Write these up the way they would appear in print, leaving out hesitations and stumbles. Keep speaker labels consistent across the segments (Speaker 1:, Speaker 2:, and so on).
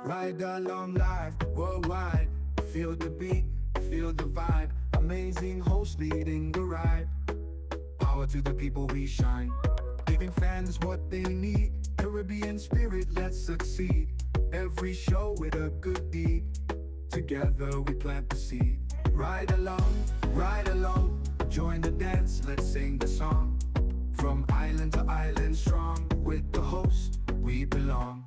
Speaker 1: Ride along live, worldwide. Feel the beat, feel the vibe. Amazing host leading the ride. Power to the people we shine. Giving fans what they need. Caribbean spirit, let's succeed. Every show with a good deed. Together we plant the seed. Ride along, join the dance, let's sing the song. From island to island strong, with the host we belong.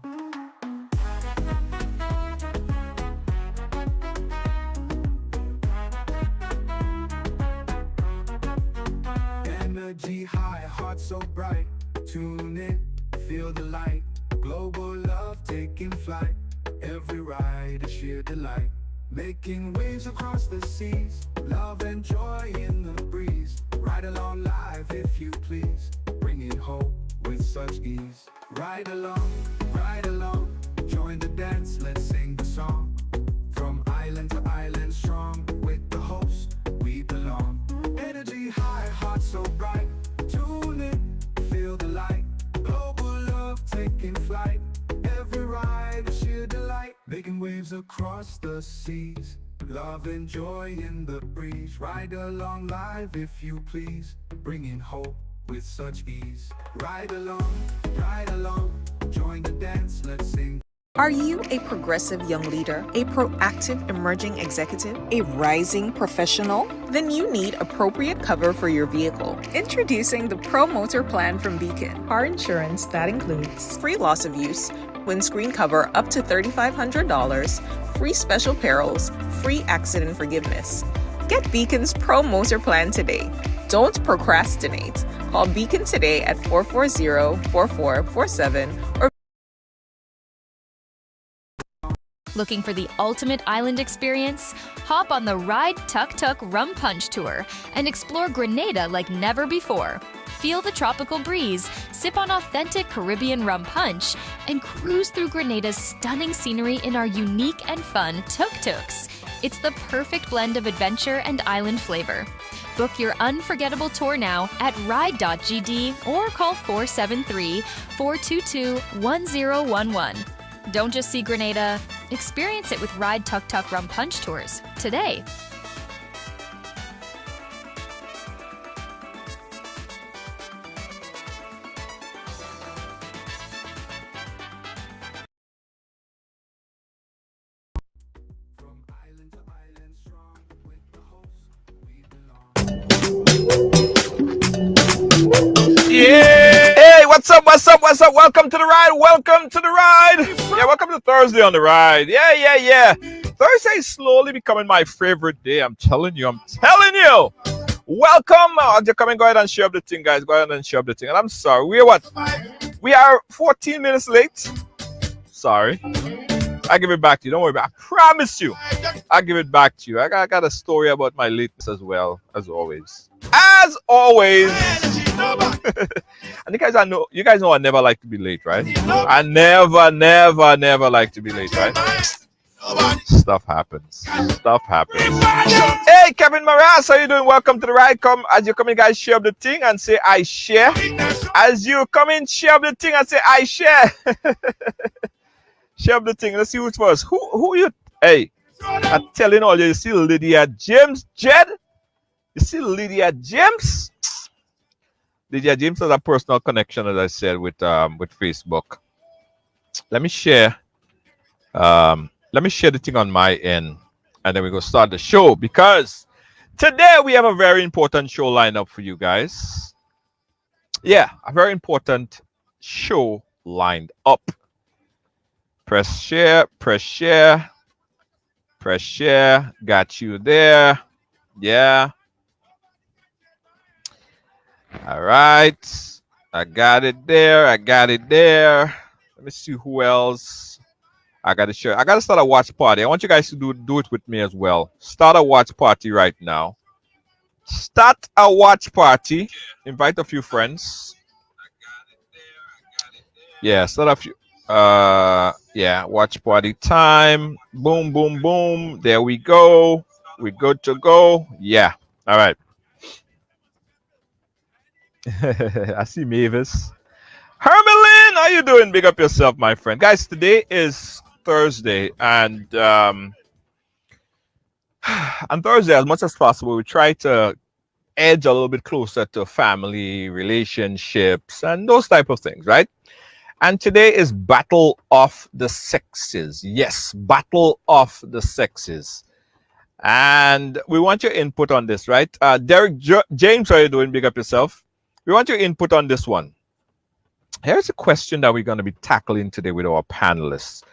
Speaker 1: Energy high, heart so bright. Tune in, feel the light. Global love taking flight. Every ride a sheer delight. Making waves across the seas. Love and joy in the breeze. Ride along live if you please. Bringing hope with such ease. Ride along, join the dance, let's sing the song. From island to island strong, with the host we belong. Energy high, heart so bright. Tune in, feel the light. Global love taking flight. Every ride a sheer delight. Making waves across the seas. Love and joy in the breeze. Ride along live if you please. Bringing hope with such ease. Ride along, join the dance, let's sing.
Speaker 2: Are you a progressive young leader, a proactive emerging executive, a rising professional? Then you need appropriate cover for your vehicle. Introducing the Pro Motor Plan from Beacon. Car insurance that includes free loss of use, windscreen cover up to $3,500, free special perils, free accident forgiveness. Get Beacon's Pro Motor Plan today. Don't procrastinate. Call Beacon today at 440-4447 or
Speaker 3: Looking for the ultimate island experience? Hop on the Ride Tuk Tuk Rum Punch Tour and explore Grenada like never before. Feel the tropical breeze, sip on authentic Caribbean rum punch, and cruise through Grenada's stunning scenery in our unique and fun tuk-tuks. It's the perfect blend of adventure and island flavor. Book your unforgettable tour now at ride.gd or call 473-422-1011. Don't just see Grenada, experience it with Ride Tuk Tuk Rum Punch Tours today.
Speaker 1: From island to island strong, with the host we belong.
Speaker 4: Yeah! Hey, what's up? Welcome to the ride. Yeah, welcome to Thursday on the ride. Yeah. Thursday is slowly becoming my favorite day. I'm telling you. Welcome. You're coming. Go ahead and share up the thing, guys. Go ahead and share up the thing. And I'm sorry. We are 14 minutes late. Sorry. I give it back to you. Don't worry about it. I promise you. I'll give it back to you. I got a story about my lateness as well, as always. And you guys know I never like to be late, right? I never like to be late, right? Stuff happens. Hey, Kevin Maras, how you doing? Welcome to the ride. Come as you come in, guys, share up the thing and say I share. As you come in, share up the thing and say I share. Share up the thing. Let's see who's first. Who you? Hey, I'm telling all you see Lydia James, Jed. You see Lydia James? Lydia James has a personal connection, as I said, with Facebook. Let me share. Let me share the thing on my end, and then we go start the show because today we have a very important show lined up for you guys. Yeah, a very important show lined up. Press share. Got you there. Yeah. All right. I got it there. Let me see who else. I got to share. I got to start a watch party. I want you guys to do it with me as well. Start a watch party right now. Start a watch party. Invite a few friends. Yeah, start a few. Yeah, watch party time. Boom. There we go. We're good to go. Yeah. All right. I see Mavis. Hermelin, how you doing? Big up yourself, my friend. Guys, today is Thursday, and on Thursday, as much as possible, we try to edge a little bit closer to family relationships and those type of things, right? And today is Battle of the Sexes. Yes, Battle of the Sexes. And we want your input on this, right? James, how are you doing? Big up yourself. We want your input on this one. Here's a question that we're going to be tackling today with our panelists.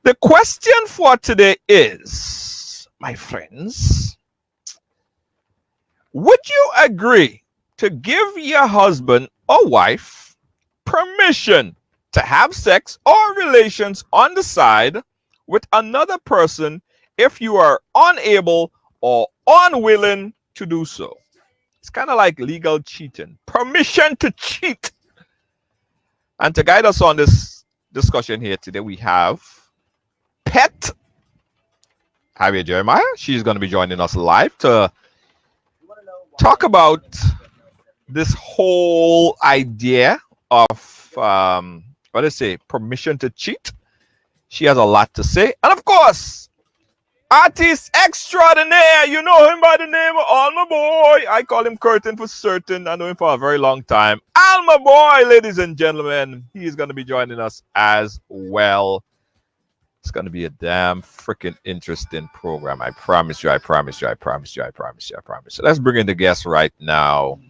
Speaker 4: The question for today is, my friends, would you agree to give your husband or wife permission to have sex or relations on the side with another person if you are unable or unwilling to do so? It's kind of like legal cheating. Permission to cheat. And to guide us on this discussion here today, we have Pet Javier Jeremiah. She's going to be joining us live to talk about this whole idea of, what do you say, permission to cheat. She has a lot to say. And of course, artist extraordinaire, you know him by the name of Alma Boy. I call him Curtin for certain. I know him for a very long time. Alma Boy, ladies and gentlemen, he is going to be joining us as well. It's going to be a damn freaking interesting program. I promise you, I promise you, I promise you, I promise you, I promise you. Let's bring in the guests right now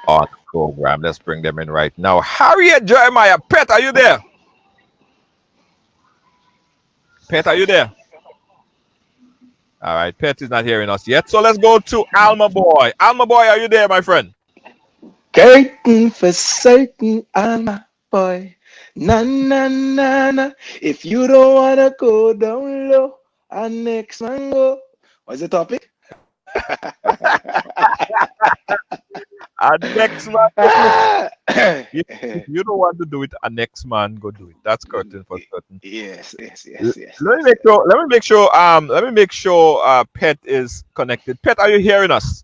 Speaker 4: on the program. Let's bring them in right now. Harriet Jeremiah, Pet, are you there? Pet, are you there? All right, Pet is not hearing us yet. So let's go to Alma Boy. Alma Boy, are you there, my friend?
Speaker 5: Curtain for certain, Alma Boy. Na na na na. If you don't wanna go down low, our next man go. What's the topic?
Speaker 4: Our next man. If you don't want to do it, a next man go do it. That's Curtin for certain.
Speaker 5: Yes.
Speaker 4: Let me make sure Pet is connected. Pet, are you hearing us?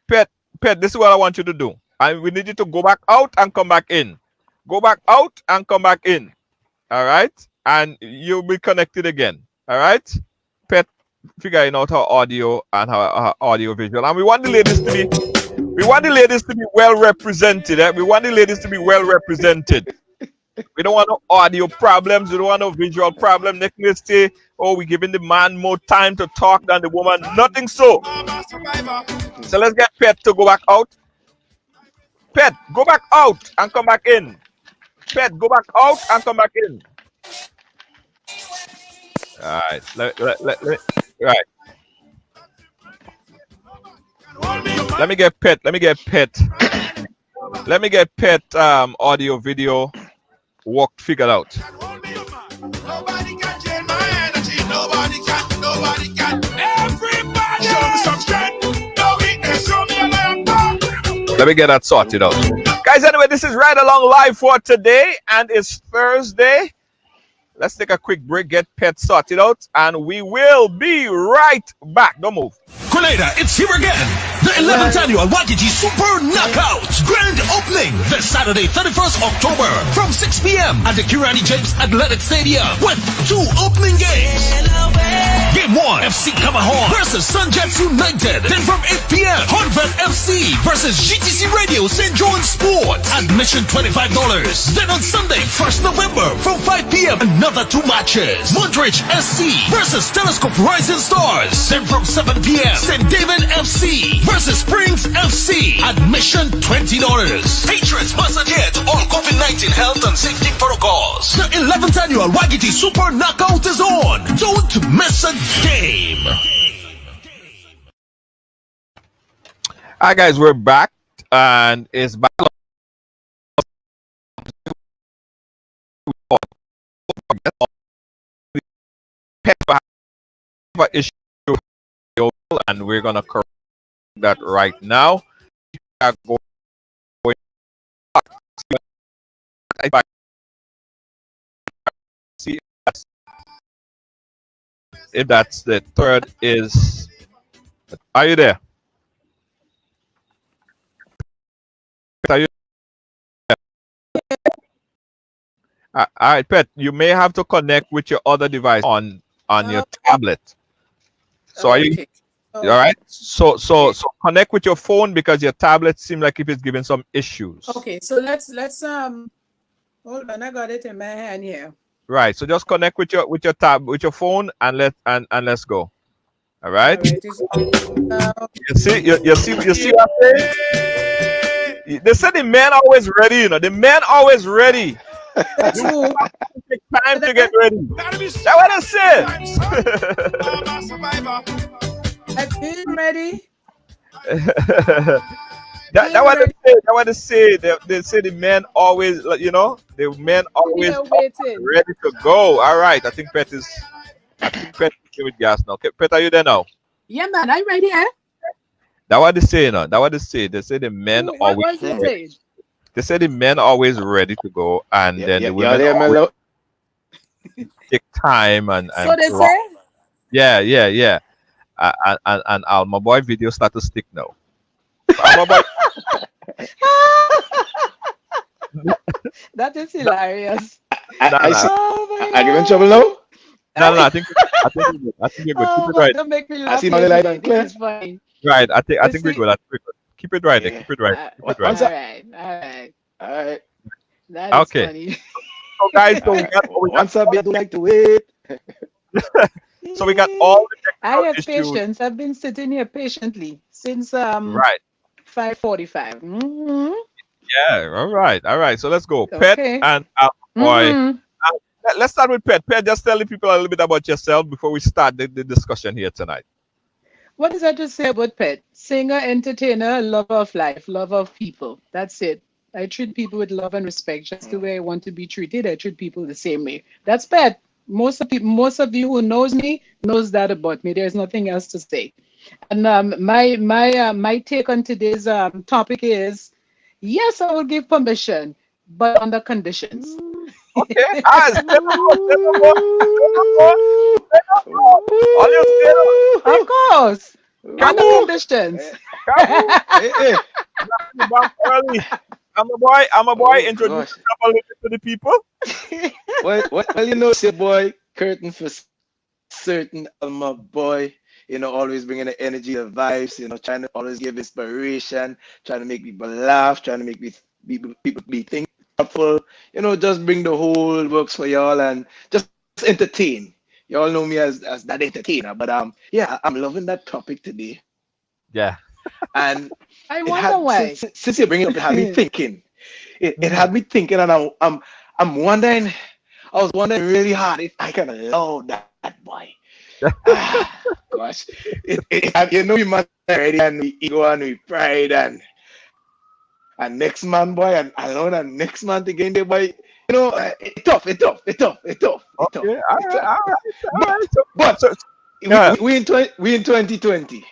Speaker 4: Pet, this is what I want you to do. And we need you to go back out and come back in. Go back out and come back in. All right? And you'll be connected again. All right? Pet, figuring out her audio and her audio visual. And we want the ladies to be well represented. We want the ladies to be well represented. We don't want no audio problems. We don't want no visual problem. Next thing say, oh, we're giving the man more time to talk than the woman. Nothing so. So let's get Pet to go back out. Pet, go back out and come back in. Pet, go back out and come back in. All right. Right. Let me get Pet. Let me get Pet audio video figured out.
Speaker 1: Nobody can change my energy. Nobody can. Everybody show me some strength. No weakness, show me a lamp.
Speaker 4: Let me get that sorted out. Guys, anyway, this is Right Along Live for today, and it's Thursday. Let's take a quick break, get Pet sorted out, and we will be right back. Don't move.
Speaker 6: Grenada, it's here again. The 11th annual Wagiti Super Knockout. Grand opening this Saturday, 31st October from 6 p.m. at the Kirani James Athletic Stadium with 2 opening games. Game 1, FC Kamahon versus Sunjets United. Then from 8 p.m., Honvet FC versus GTC Radio St. John Sport. Admission $25. Then on Sunday, 1st November from 5 p.m., another 2 matches. Montreal SC versus Telescope Rising Stars. Then from 7 p.m., St. David FC versus Springs FC. Admission $20. Patrons must adhere to all COVID-19 health and safety protocols. The 11th annual Wagiti Super Knockout is on. Don't miss a game.
Speaker 4: Hi guys, we're back, and it's back. Issue, and we're gonna correct that right now. See if that's the third is. Are you there? Are you there? All right, Pet. You may have to connect with your other device on your
Speaker 7: Oh,
Speaker 4: tablet. So are you
Speaker 7: okay.
Speaker 4: all
Speaker 7: Oh,
Speaker 4: right? So so
Speaker 7: okay.
Speaker 4: so connect with your phone because your tablet seems like if it's giving some issues.
Speaker 7: Okay. So let's hold on. I got it in my hand here.
Speaker 4: Right. So just connect with your with your phone and let's go. All
Speaker 7: All
Speaker 4: right.
Speaker 7: right. It's now.
Speaker 4: You see what I'm saying? They say the man always ready. The man always ready.
Speaker 7: That's
Speaker 4: The woman
Speaker 7: who.
Speaker 4: take time to
Speaker 7: There.
Speaker 4: get ready. That's what I said.
Speaker 7: I been ready.
Speaker 4: That
Speaker 7: Been
Speaker 4: what they
Speaker 7: ready.
Speaker 4: say. That what they say. They say the man always, the man always
Speaker 7: Here
Speaker 4: up
Speaker 7: waiting.
Speaker 4: ready to go. All right. I think Pet is with gas now. Okay, Pet, are you there now?
Speaker 7: Yeah, man. I ready here.
Speaker 4: That what they say. No, that what they say. They say the men
Speaker 7: What
Speaker 4: always
Speaker 7: was he
Speaker 5: Hey,
Speaker 4: ready.
Speaker 7: saying?
Speaker 4: They say the men always ready to go, and
Speaker 5: yeah,
Speaker 4: then
Speaker 5: yeah,
Speaker 4: the
Speaker 5: y'all
Speaker 4: women
Speaker 5: there,
Speaker 4: always
Speaker 5: Mello?
Speaker 4: take time and
Speaker 7: So they
Speaker 4: plot.
Speaker 7: say.
Speaker 4: Yeah, yeah, yeah. And Alma Boy video start to stick now. Alma Boy,
Speaker 8: That is
Speaker 4: no,
Speaker 8: hilarious.
Speaker 4: no,
Speaker 5: I
Speaker 4: no,
Speaker 5: see.
Speaker 8: Oh my
Speaker 5: I give in
Speaker 8: god.
Speaker 5: trouble now.
Speaker 4: no. I think we're good. I think we're good. Keep
Speaker 8: Oh
Speaker 4: it
Speaker 8: my,
Speaker 4: right.
Speaker 8: don't make me
Speaker 5: I
Speaker 8: laugh
Speaker 5: see now
Speaker 8: here
Speaker 5: the light
Speaker 8: today.
Speaker 5: and
Speaker 8: This
Speaker 5: clear.
Speaker 8: is funny.
Speaker 4: Right. I
Speaker 8: You
Speaker 4: think we're
Speaker 8: see,
Speaker 4: good. I think we're good. Keep it right there.
Speaker 5: Yeah.
Speaker 4: Keep it right. Keep it right.
Speaker 5: One
Speaker 8: all
Speaker 5: sec.
Speaker 8: right, all right.
Speaker 5: All right.
Speaker 8: That is
Speaker 4: Okay.
Speaker 8: funny.
Speaker 4: So guys,
Speaker 5: All right.
Speaker 4: we got
Speaker 5: Once a bit, do like to wait.
Speaker 4: all the
Speaker 8: I
Speaker 4: technical
Speaker 8: have
Speaker 4: issues.
Speaker 8: patience. I've been sitting here patiently since
Speaker 4: Right.
Speaker 8: 5:45.
Speaker 4: Yeah. All right. All right. So let's go. Pet
Speaker 8: Okay.
Speaker 4: and Alma Boy.
Speaker 8: Mm-hmm.
Speaker 4: Let's start with Pet. Pet, just tell the people a little bit about yourself before we start the discussion here tonight.
Speaker 8: What is that to say about Pet? Singer, entertainer, lover of life, lover of people. That's it. I treat people with love and respect, just the way I want to be treated. I treat people the same way. That's Pet. Most of you who knows me knows that about me. There's nothing else to say. And my take on today's topic is, yes, I will give permission, but under conditions.
Speaker 4: Okay. Ah, say no more. Say no more. Say no more.
Speaker 5: Ooh.
Speaker 4: Say no more. All you say,
Speaker 8: Of
Speaker 5: Ooh.
Speaker 8: course, under
Speaker 5: Ooh.
Speaker 8: conditions.
Speaker 5: Eh,
Speaker 4: Kamu,
Speaker 5: eh, eh.
Speaker 4: you back early. I'm a boy.
Speaker 5: Oh
Speaker 4: Introduce
Speaker 5: gosh.
Speaker 4: yourself a little bit to the people.
Speaker 5: Well, say boy, curtain for certain Alma boy, always bringing the energy, the vibes, trying to always give inspiration, trying to make people laugh, trying to make people be think thoughtful, just bring the whole works for y'all and just entertain. Y'all know me as that entertainer, but yeah, I'm loving that topic today.
Speaker 4: Yeah.
Speaker 5: And
Speaker 8: I
Speaker 5: it
Speaker 8: wonder
Speaker 5: had
Speaker 8: why.
Speaker 5: since you bring it up, it had me thinking. It
Speaker 4: Mhm.
Speaker 5: had me thinking, and I'm wondering. I was wondering really hard if I can allow that boy. Gosh, we man already and we ego and we pride and next man boy and allow that next man to gain there boy. It tough,
Speaker 4: Okay. All
Speaker 5: it
Speaker 4: right.
Speaker 5: tough.
Speaker 4: All right. All right.
Speaker 5: But but
Speaker 4: So, yeah.
Speaker 5: we in 2020.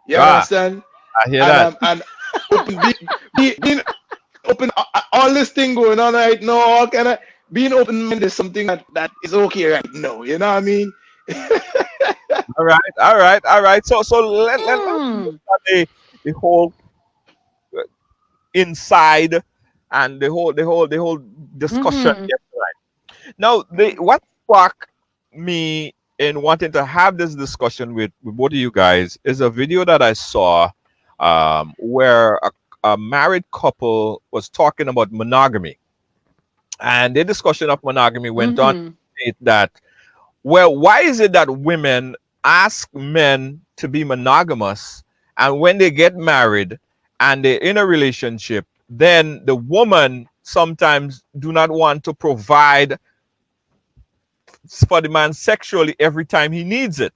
Speaker 5: You
Speaker 4: Ah,
Speaker 5: understand?
Speaker 4: I hear
Speaker 5: And
Speaker 4: that.
Speaker 5: open being open all this thing going on right now, all kind of being open minded is something that is okay right now. You know what I mean?
Speaker 4: All right. All right. All right. So let's look
Speaker 8: Hmm.
Speaker 4: at the whole inside and the whole discussion
Speaker 8: Mm-hmm.
Speaker 4: here tonight. Now, what sparked me in wanting to have this discussion with both of you guys is a video that I saw where a married couple was talking about monogamy, and the discussion of monogamy went on to
Speaker 8: Mm-hmm.
Speaker 4: state that, well, why is it that women ask men to be monogamous, and when they get married and they're in a relationship, then the woman sometimes do not want to provide for the man sexually every time he needs it.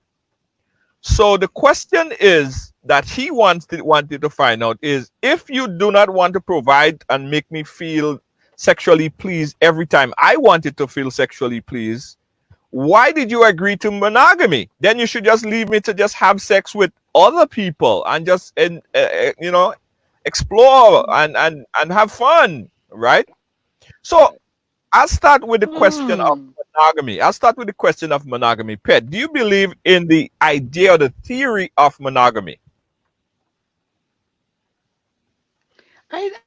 Speaker 4: So the question is that he wanted to find out is, if you do not want to provide and make me feel sexually pleased every time I wanted to feel sexually pleased, why did you agree to monogamy? Then you should just leave me to just have sex with other people and just explore and have fun, right? So I'll start with the question of
Speaker 8: Hmm.
Speaker 4: monogamy. I'll start with the question of monogamy. Pet, do you believe in the idea or the theory of monogamy?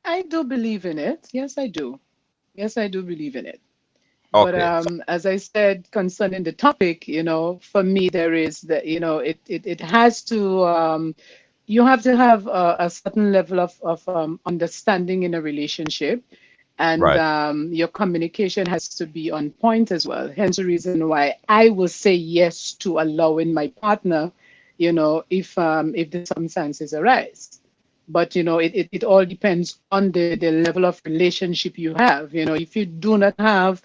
Speaker 8: I do believe in it. Yes, I do. Yes, I do believe in it. But
Speaker 4: Okay.
Speaker 8: as I said concerning the topic, for me there is that it has to you have to have a certain level of understanding in a relationship, and
Speaker 4: Right.
Speaker 8: your communication has to be on point as well. Hence the reason why I will say yes to allowing my partner, if the circumstances arise. But it all depends on the level of relationship you have. If you do not have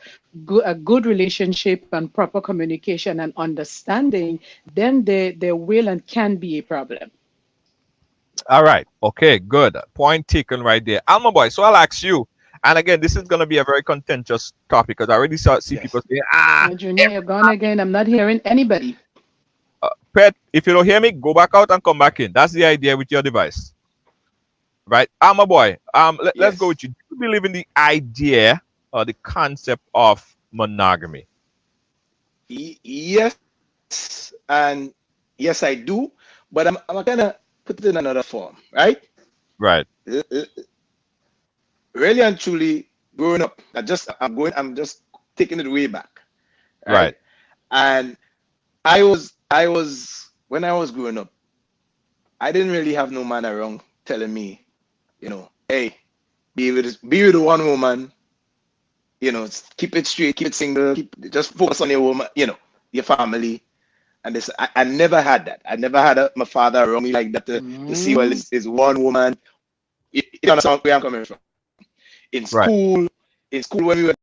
Speaker 8: a good relationship and proper communication and understanding, then there will and can be a problem.
Speaker 4: All right. Okay. Good. Point taken right there. Alma Boy. So I'll ask you. And again, this is going to be a very contentious topic because I already see people
Speaker 5: Yes.
Speaker 4: saying,
Speaker 8: Junior, you're gone again. I'm not hearing anybody.
Speaker 4: Pet, if you don't hear me, go back out and come back in. That's the idea with your device. Right? Alma Boy. Let's go
Speaker 5: Yes.
Speaker 4: with you. Do you believe in the idea or the concept of monogamy?
Speaker 5: Yes, and yes, I do. But I'm gonna put it in another form, right?
Speaker 4: Right.
Speaker 5: Really and truly, growing up, I'm just taking it way back, right?
Speaker 4: Right.
Speaker 5: And when I was growing up, I didn't really have no man around telling me, hey, be with one woman, keep it straight, keep it single, just focus on your woman, your family. And this, I never had that. I never had my father around me like that to see, well,
Speaker 8: Mm.
Speaker 5: it's one woman. You understand where I'm coming from? In
Speaker 4: Right.
Speaker 5: school, when we were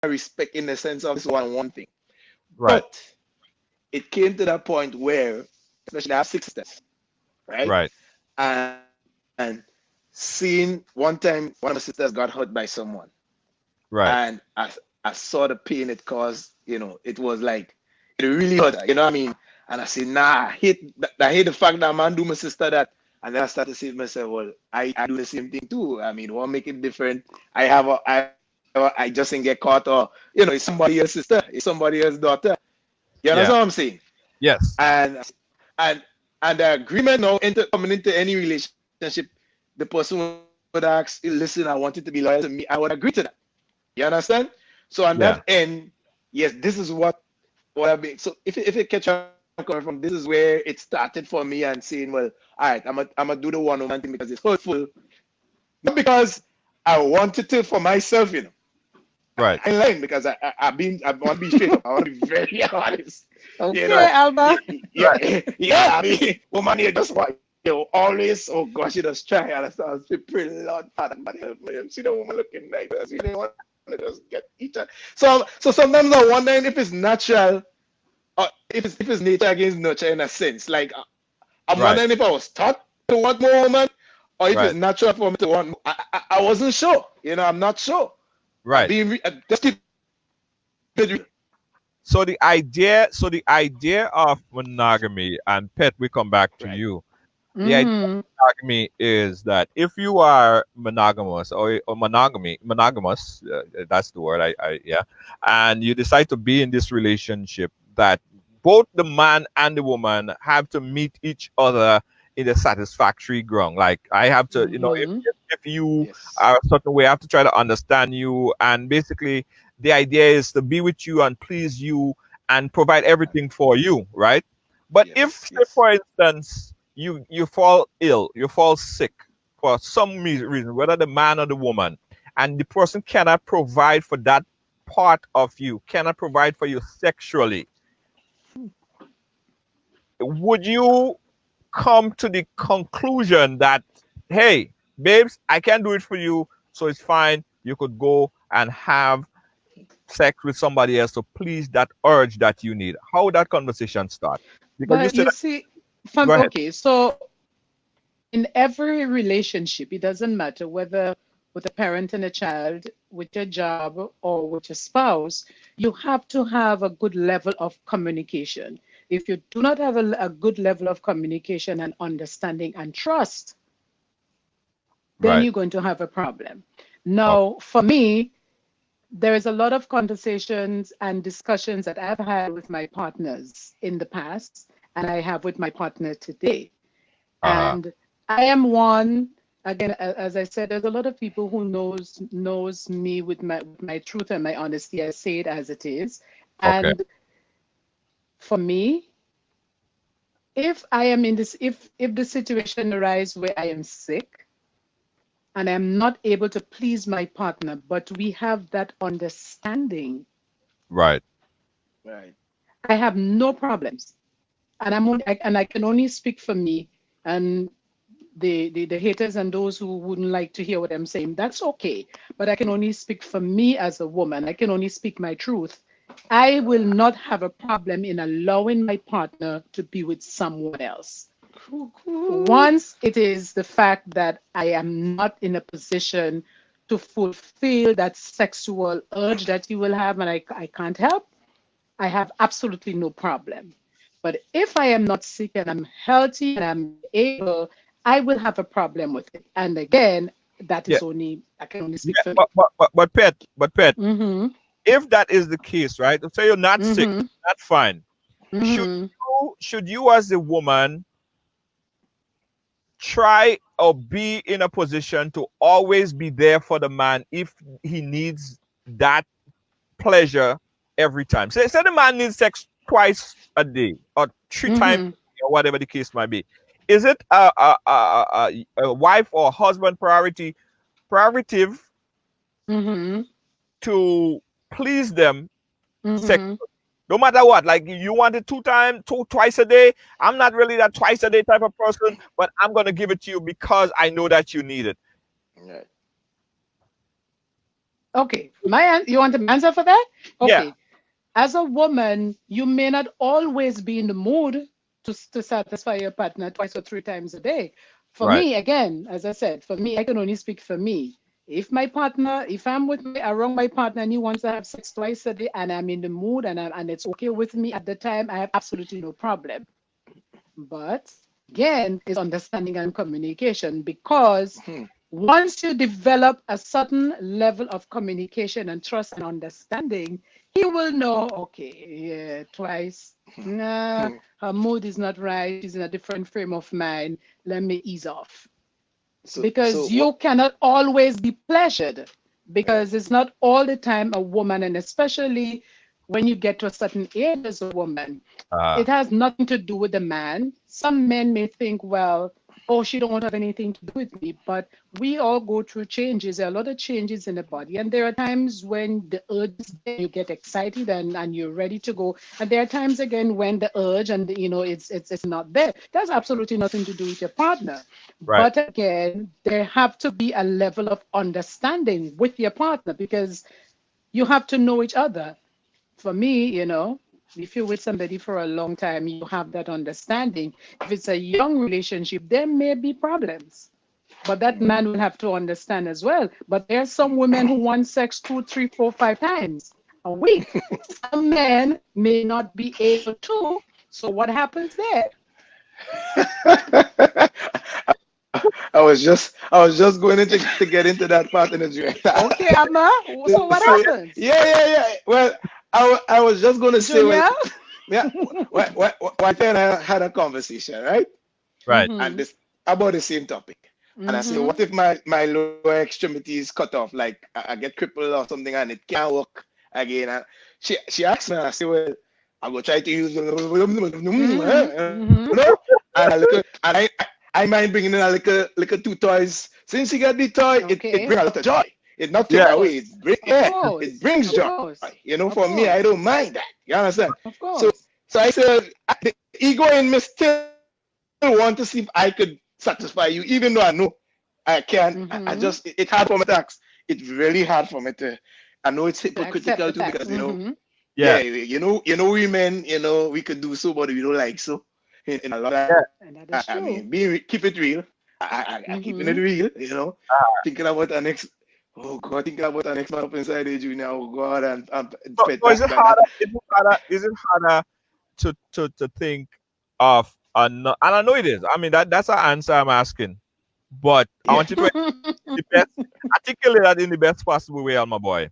Speaker 5: respect in the sense of this one thing.
Speaker 4: Right.
Speaker 5: But it came to that point where, especially I have 6 sisters, right?
Speaker 4: Right.
Speaker 5: And seeing one time one of my sisters got hurt by someone,
Speaker 4: Right.
Speaker 5: and I saw the pain it caused. It was like it really hurt her, you know what I mean? And I said, nah, I hate the fact that man do my sister that. And then I started to say to myself, well, I do the same thing too. I mean, what make it different? I just didn't get caught, or it's somebody else's sister, it's somebody else's daughter. You understand
Speaker 4: Yeah.
Speaker 5: what I'm saying?
Speaker 4: Yes.
Speaker 5: And and the agreement now coming into any relationship, the person would ask, "Hey, listen, I want you to be loyal to me." I would agree to that. You understand? So on that
Speaker 4: Yeah.
Speaker 5: end, yes, this is what I mean. So if it catch on coming from, this is where it started for me, and saying, well, all right, I'm gonna do the one woman thing because it's hurtful, not because I wanted to for myself.
Speaker 4: Right.
Speaker 5: I ain't lying because I want to be straight up. I want to be very honest. You
Speaker 8: Okay,
Speaker 5: know,
Speaker 8: Alba.
Speaker 5: yeah, yeah. I mean, woman, you just want always. Oh gosh, you just try. And I start to pray, Lord, Father, but see the woman looking like this. You don't want to just get each other. So sometimes I wonder if it's natural, or if it's nature against nurture in a sense. Like I'm
Speaker 4: Right.
Speaker 5: wondering if I was taught to want more woman, or if it's
Speaker 4: Right.
Speaker 5: natural for me to want. I wasn't sure. I'm not sure.
Speaker 4: Right.
Speaker 5: Just keep it real.
Speaker 4: So the idea of monogamy, and Pet, we come back to
Speaker 5: Right.
Speaker 4: you. The idea of
Speaker 8: Mm-hmm.
Speaker 4: monogamy is that if you are monogamous or monogamous, that's the word. Yeah, and you decide to be in this relationship, that both the man and the woman have to meet each other in a satisfactory ground. Like I have to,
Speaker 8: Mm-hmm.
Speaker 4: if you
Speaker 5: Yes.
Speaker 4: are a certain way, I have to try to understand you, and basically the idea is to be with you and please you and provide everything for you, right? But if,
Speaker 5: Yes.
Speaker 4: say,
Speaker 5: Yes.
Speaker 4: for instance, you fall ill, you fall sick for some reason, whether the man or the woman, and the person cannot provide for that part of you, cannot provide for you sexually, would you come to the conclusion that, hey, babes, I can do it for you, so it's fine. You could go and have sex with somebody else to please that urge that you need. How would that conversation start? Because you
Speaker 8: But
Speaker 4: said,
Speaker 8: you see,
Speaker 4: go ahead.
Speaker 8: okay, so in every relationship, it doesn't matter whether with a parent and a child, with your job, or with your spouse, you have to have a good level of communication. If you do not have a good level of communication and understanding and trust, then
Speaker 4: Right.
Speaker 8: you're going to have a problem.
Speaker 4: Oh,
Speaker 8: Now, for me, there is a lot of conversations and discussions that I've had with my partners in the past, and I have with my partner today.
Speaker 4: uh-huh.
Speaker 8: And I am one, again, as I said, there's a lot of people who knows me with my truth and my honesty. I say it as it is.
Speaker 4: Okay.
Speaker 8: And for me, if I am in this, if the situation arises where I am sick and I'm not able to please my partner, but we have that understanding,
Speaker 4: Right.
Speaker 5: Right.
Speaker 8: I have no problems. And I can only speak for me. And the haters and those who wouldn't like to hear what I'm saying, that's okay. But I can only speak for me as a woman. I can only speak my truth. I will not have a problem in allowing my partner to be with someone else. Once it is the fact that I am not in a position to fulfill that sexual urge that you will have and I can't help, I have absolutely no problem. But if I am not sick and I'm healthy and I'm able, I will have a problem with it. And again, that
Speaker 4: Yeah.
Speaker 8: is only, I can only speak
Speaker 4: Yeah.
Speaker 8: for me.
Speaker 4: But pet,
Speaker 8: Mm-hmm.
Speaker 4: if that is the case, right? Say you're not sick,
Speaker 8: Mm-hmm.
Speaker 4: that's fine. Should
Speaker 8: Mm-hmm.
Speaker 4: you as a woman try or be in a position to always be there for the man if he needs that pleasure every time? Say the man needs sex twice a day or 3 times
Speaker 8: Mm-hmm.
Speaker 4: or whatever the case might be. Is it a wife or husband prerogative
Speaker 8: Mm-hmm.
Speaker 4: to please them sex?
Speaker 8: Mm-hmm.
Speaker 4: No matter what, like you want it twice a day. I'm not really that twice a day type of person, but I'm gonna give it to you because I know that you need it.
Speaker 5: Right.
Speaker 8: Okay. You want an answer for that?
Speaker 4: Yeah,
Speaker 8: Okay. As a woman, you may not always be in the mood to satisfy your partner twice or 3 times a day. For
Speaker 4: right,
Speaker 8: me, again, as I said, for me, I can only speak for me. If I'm around my partner and he wants to have sex twice a day and I'm in the mood and it's okay with me at the time, I have absolutely no problem. But again, is understanding and communication, because
Speaker 5: Hmm.
Speaker 8: once you develop a certain level of communication and trust and understanding, he will know, okay, yeah, twice. Nah,
Speaker 5: Hmm.
Speaker 8: her mood is not right. She's in a different frame of mind. Let me ease off.
Speaker 5: So
Speaker 8: Because
Speaker 5: what?
Speaker 8: you cannot always be pleasured,
Speaker 5: Right.
Speaker 8: because it's not all the time a woman, and especially when you get to a certain age as a woman,
Speaker 4: uh,
Speaker 8: it has nothing to do with the man. Some men may think, well, oh, she don't have anything to do with me. But we all go through changes. There are a lot of changes in the body. And there are times when the urge is there, you get excited and you're ready to go. And there are times again when the urge and it's not there. That's absolutely nothing to do with your partner.
Speaker 4: right,
Speaker 8: But again, there have to be a level of understanding with your partner, because you have to know each other. For me, if you're with somebody for a long time, you have that understanding. If it's a young relationship, there may be problems, but that man will have to understand as well. But there are some women who want sex 2, 3, 4, 5 times a week. Some men may not be able to. So what happens there?
Speaker 5: I was just going to get into that part in the dream.
Speaker 8: Okay, Amma. So what
Speaker 5: So
Speaker 8: happens?
Speaker 5: yeah. Well, I was just going to say, well,
Speaker 8: Junior?
Speaker 5: yeah, one time I had a conversation, right?
Speaker 4: right.
Speaker 5: And
Speaker 8: Mm-hmm.
Speaker 5: this about the same topic. And I say,
Speaker 8: Mm-hmm.
Speaker 5: what if my lower extremity is cut off, like I get crippled or something, and it can't work again? And she asked me, and I say, well, I will try to use,
Speaker 8: Mm-hmm. Mm-hmm.
Speaker 5: and a little, and I mind bringing in a little two toys. Since you got the toy, it
Speaker 8: Okay.
Speaker 5: brings a lot of joy. It not
Speaker 8: Of
Speaker 5: take
Speaker 4: Yeah,
Speaker 5: away.
Speaker 8: course. Of
Speaker 5: It
Speaker 8: course.
Speaker 5: brings
Speaker 8: Of
Speaker 5: joy.
Speaker 8: course. Of
Speaker 5: For me, I
Speaker 8: course.
Speaker 5: don't mind that. You understand?
Speaker 8: Of
Speaker 5: So
Speaker 8: course.
Speaker 5: So I said, the ego in me still want to see if I could satisfy you, even though I know I can't. I just, it's hard for me to ask. It's really hard for me to, I know it's
Speaker 8: Accept
Speaker 5: hypocritical
Speaker 8: the
Speaker 5: too,
Speaker 8: fact.
Speaker 5: because,
Speaker 4: Yeah,
Speaker 5: we men, we could do so, but we don't like so. In a lot of,
Speaker 4: yeah.
Speaker 8: And that is
Speaker 5: I
Speaker 8: true.
Speaker 5: mean, keep it real. I keeping it real, thinking about our next, oh God, thinking about our next man up inside the junior, oh God, and
Speaker 4: So,
Speaker 5: pet
Speaker 4: so is
Speaker 5: that,
Speaker 4: it
Speaker 5: that, that.
Speaker 4: harder? Is it harder to think of and I know it is. I mean that's an answer I'm asking, but I
Speaker 5: Yeah.
Speaker 4: want you to the best articulate that in the best possible way, Alma Boy.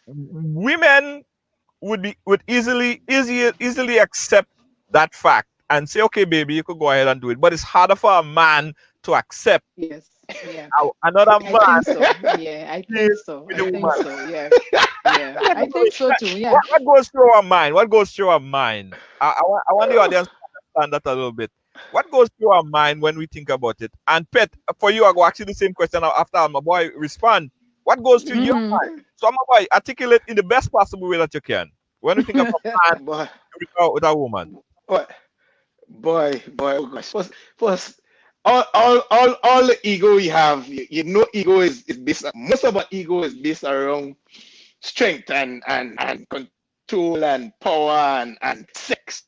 Speaker 4: Women would easily accept that fact and say, okay, baby, you could go ahead and do it. But it's harder for a man to accept
Speaker 8: Yes. Yeah.
Speaker 4: another
Speaker 8: I think
Speaker 4: man
Speaker 8: so. Yeah, I
Speaker 4: being
Speaker 8: think so.
Speaker 4: with
Speaker 8: I
Speaker 4: a
Speaker 8: think
Speaker 4: woman.
Speaker 8: so. Yeah. Yeah. I think so too. Yeah.
Speaker 4: What goes through our mind? What goes through our mind? I want the audience to understand that a little bit. What goes through our mind when we think about it? And Pet, for you, I go ask you the same question after my boy respond. What goes through your
Speaker 8: Mhm.
Speaker 4: mind? So my boy, articulate in the best possible way that you can. When we think of a man
Speaker 5: Boy,
Speaker 4: with a woman.
Speaker 5: boy, boy, oh gosh. First, all the ego we have, ego is based, most of our ego is based around strength and control and power and sex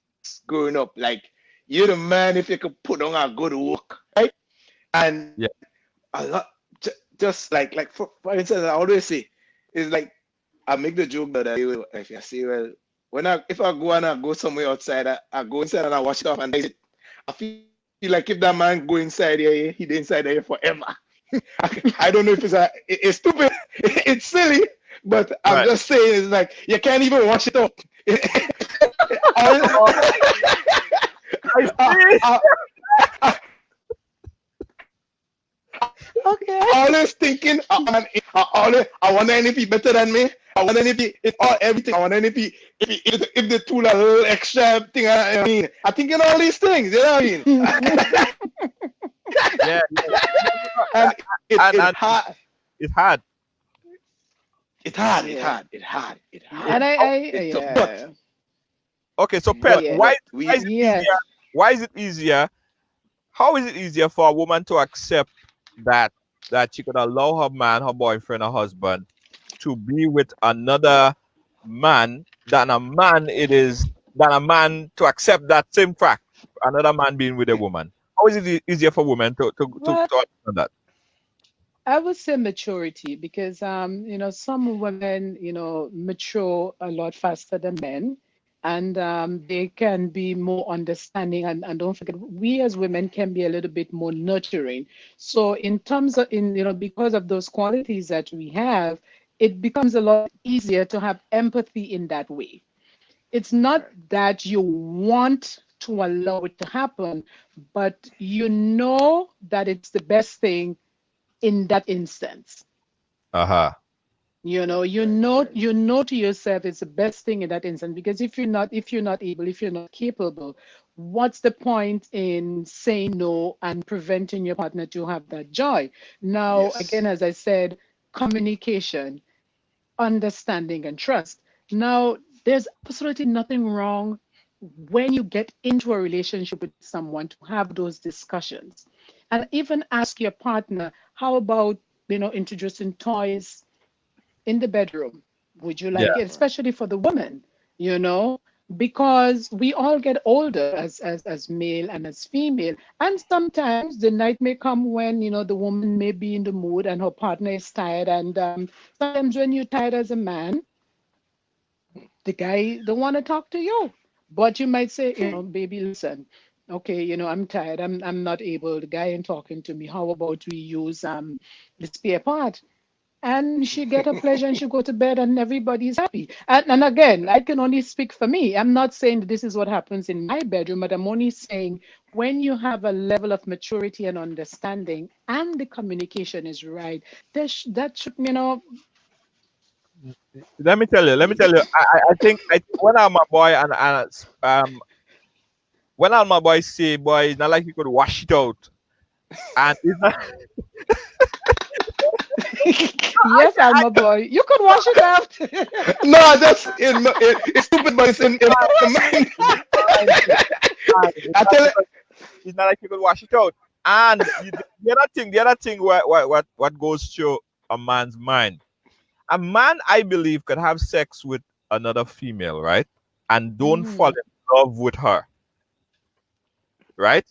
Speaker 5: growing up. Like, you're the man if you could put on a good work, right? And
Speaker 4: Yeah.
Speaker 5: a lot, just like for instance, I always say, it's like, I make the joke that if you say, well, if I go and I go somewhere outside, I go inside and I wash it off and I feel like if that man go inside here, he inside there forever. I don't know if it's stupid, it's silly, but I'm
Speaker 4: Right.
Speaker 5: just saying, it's like you can't even wash it up. all,
Speaker 4: I see.
Speaker 8: Okay.
Speaker 5: always thinking, I wonder if he better than me. I wonder if he, if all everything. I wonder if the tool a little extra thing. I mean, I thinking all these things. You know what I mean?
Speaker 4: Yeah.
Speaker 5: And
Speaker 4: And
Speaker 5: hard.
Speaker 4: it's hard.
Speaker 5: It's hard. It's
Speaker 8: Yeah.
Speaker 5: hard. It's hard. It's hard.
Speaker 8: And
Speaker 5: It's tough.
Speaker 8: yeah.
Speaker 4: Okay, so Pet,
Speaker 8: Yeah.
Speaker 4: why
Speaker 5: We
Speaker 4: is it
Speaker 8: Yes.
Speaker 4: easier? Why is it easier? How is it easier for a woman to accept that she could allow her man, her boyfriend, her husband to be with another man than a man to accept that same fact, another man being with a woman? How is it easier for women to
Speaker 8: Well,
Speaker 4: understand that?
Speaker 8: I would say maturity because some women, mature a lot faster than men, and they can be more understanding, and don't forget we as women can be a little bit more nurturing. So in terms of because of those qualities that we have, it becomes a lot easier to have empathy in that way. It's not that you want to allow it to happen, but you know that it's the best thing in that instance.
Speaker 4: Uh-huh.
Speaker 8: You know to yourself it's the best thing in that instance, because if you're not able, if you're not capable, what's the point in saying no and preventing your partner to have that joy? Now,
Speaker 5: Yes.
Speaker 8: again, as I said, communication, understanding, and trust. Now, there's absolutely nothing wrong when you get into a relationship with someone to have those discussions and even ask your partner, how about, introducing toys in the bedroom? Would you
Speaker 4: Yeah.
Speaker 8: like it? Especially for the woman, you know, because we all get older as male and as female. And sometimes the night may come when, the woman may be in the mood and her partner is tired. And sometimes when you're tired as a man, the guy don't want to talk to you. But you might say, baby, listen, okay, I'm tired. I'm not able. The guy ain't talking to me. How about we use the spare part? And she get her pleasure and she go to bed and everybody's happy. And again, I can only speak for me. I'm not saying that this is what happens in my bedroom, but I'm only saying when you have a level of maturity and understanding and the communication is right, that should,
Speaker 4: Let me tell you. I think when I'm a boy when I'm a boy say boy, it's not like you could wash it out. And it's not
Speaker 8: Yes, Alma Boy. You could wash it out.
Speaker 5: No, that's it's stupid, but it's in my mind. I tell you,
Speaker 4: It's not like you could wash it out. And the other thing, what goes through a man's mind. A man, I believe, could have sex with another female, right? And don't fall
Speaker 8: Mhm.
Speaker 4: in love with her, right?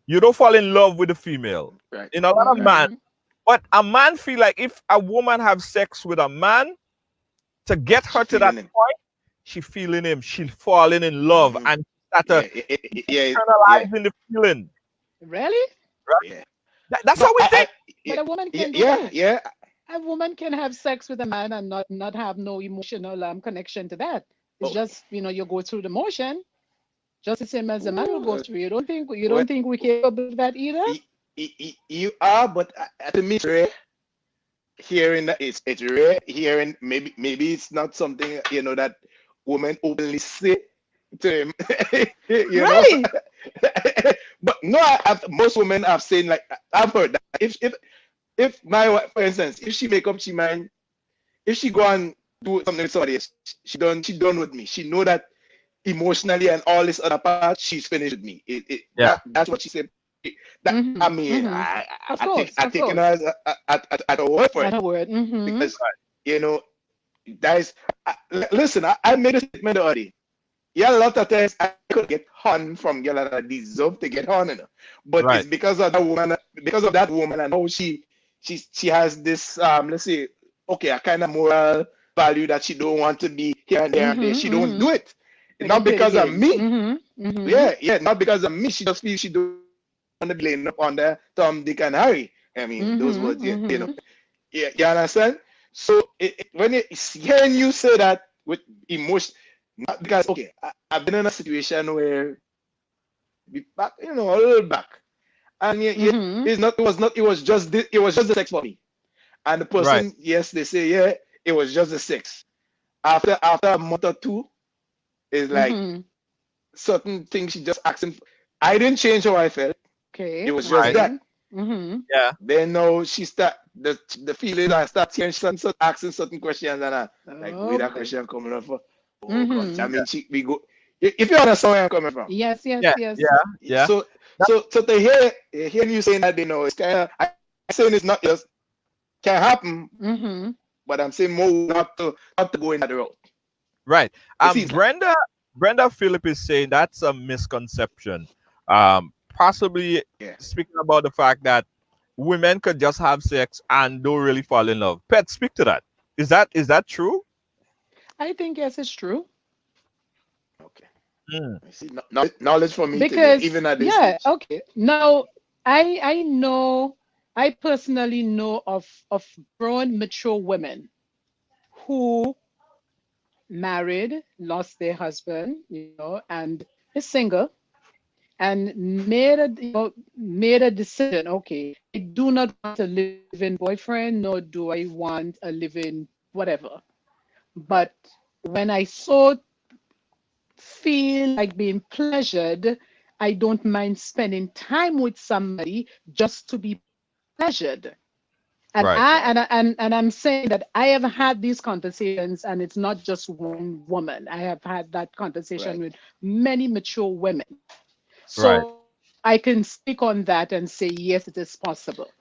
Speaker 4: You don't fall in love with the female.
Speaker 5: right,
Speaker 4: In a lot of
Speaker 5: right.
Speaker 4: man,
Speaker 8: Mhm.
Speaker 4: but a man feel like if a woman have sex with a man to get
Speaker 5: She
Speaker 4: her to that
Speaker 5: feeling him.
Speaker 4: point, she feeling him, she falling in love,
Speaker 5: Hmm.
Speaker 4: and start to
Speaker 5: Yeah, yeah, yeah,
Speaker 4: internalizing the feeling.
Speaker 8: Really?
Speaker 4: Right?
Speaker 5: yeah.
Speaker 4: That's
Speaker 5: No,
Speaker 4: how we think.
Speaker 5: yeah,
Speaker 8: But a woman
Speaker 5: yeah,
Speaker 8: can do
Speaker 5: yeah,
Speaker 8: that.
Speaker 5: yeah.
Speaker 8: A woman can have sex with a man and not have no emotional connection to that. It's
Speaker 5: Oh,
Speaker 8: just you go through the motion, just the same as a man will go
Speaker 5: ooh,
Speaker 8: through. You
Speaker 5: well,
Speaker 8: don't think we capable of that either?
Speaker 5: you are, but to me, it's rare hearing that it's rare hearing. Maybe it's not something that women openly say to him. you know,
Speaker 8: Right.
Speaker 5: but no, most women have saying like I've heard that if my wife, for instance, if she make up she mind, if she go and do something with somebody else, she done with me. She know that emotionally and all this other part, she's finished with me.
Speaker 4: Yeah.
Speaker 5: That's what she said. That I
Speaker 8: Mm-hmm.
Speaker 5: mean,
Speaker 8: Mm-hmm.
Speaker 5: I
Speaker 8: Of
Speaker 5: I take
Speaker 8: course.
Speaker 5: I
Speaker 8: Of
Speaker 5: taken her
Speaker 8: course.
Speaker 5: as at a word for
Speaker 8: At
Speaker 5: it
Speaker 8: her word. Mm-hmm.
Speaker 5: because you know that is. Listen, I made a statement the other day. Yeah, a lot of times I could get horn from girl that I deserve to get horn, but it's
Speaker 4: Right.
Speaker 5: because of that woman, and how she has this let's say, okay, a kind of moral value that she don't want to be here and there and there.
Speaker 8: Mm-hmm.
Speaker 5: She don't
Speaker 8: Mm-hmm.
Speaker 5: do it.
Speaker 8: Like a
Speaker 5: Not
Speaker 8: play the
Speaker 5: because of
Speaker 8: game.
Speaker 5: me.
Speaker 8: Mm-hmm. Mm-hmm.
Speaker 5: Yeah, not because of me. She just feels she don't want to be laying up on the Tom, Dick, and Harry. I mean, those words,
Speaker 8: Mm-hmm.
Speaker 5: you know.
Speaker 8: Mm-hmm.
Speaker 5: Yeah, you understand? So when it's hearing you say that with emotion, not because okay, I've been in a situation where back, a little back, and
Speaker 8: Mm-hmm.
Speaker 5: it was just the sex for me. And the
Speaker 4: Right.
Speaker 5: person, yes, they say yeah, it was just the sex. After a month or two, is like
Speaker 8: Mm-hmm.
Speaker 5: certain things she just asking. I didn't change how I felt. It
Speaker 8: Okay.
Speaker 5: was just
Speaker 4: Right.
Speaker 5: that.
Speaker 8: Okay. Mm-hmm.
Speaker 4: Yeah.
Speaker 5: Then now she start the feeling I start hearing asking certain questions and I like where
Speaker 8: Oh
Speaker 5: that
Speaker 8: boy.
Speaker 5: question coming up for. Oh gosh, I
Speaker 8: Mm-hmm.
Speaker 5: mean we go if you understand where I'm coming from.
Speaker 8: Yes. Yes.
Speaker 4: Yeah.
Speaker 8: Yes.
Speaker 4: Yeah. Yeah.
Speaker 5: So
Speaker 4: That-
Speaker 5: so to hearing you saying that it's kinda I'm saying it's not just can happen,
Speaker 8: Mm-hmm.
Speaker 5: but I'm saying more not to go in that route.
Speaker 4: right.
Speaker 5: You see,
Speaker 4: Brenda Phillip is saying that's a misconception. Possibly
Speaker 5: yeah.
Speaker 4: speaking about the fact that women could just have sex and don't really fall in love. Pet, speak to that. Is that true?
Speaker 8: I think yes, it's true.
Speaker 5: Okay.
Speaker 4: Mm.
Speaker 5: You see, knowledge for me to get
Speaker 8: Because
Speaker 5: even at this
Speaker 8: yeah,
Speaker 5: stage.
Speaker 8: okay. Now I know I personally know of grown mature women who married, lost their husband, and is single and made a decision. Okay, I do not want a live-in boyfriend, nor do I want a live-in whatever.
Speaker 5: Right.
Speaker 8: But when I so feel like being pleasured, I don't mind spending time with somebody just to be pleasured. And
Speaker 4: Right.
Speaker 8: I
Speaker 5: Right.
Speaker 8: and I'm saying that I have had these conversations, and it's not just one woman. I have had that conversation
Speaker 5: Right.
Speaker 8: with many mature women.
Speaker 4: Right.
Speaker 8: So I can speak on that and say yes, it is possible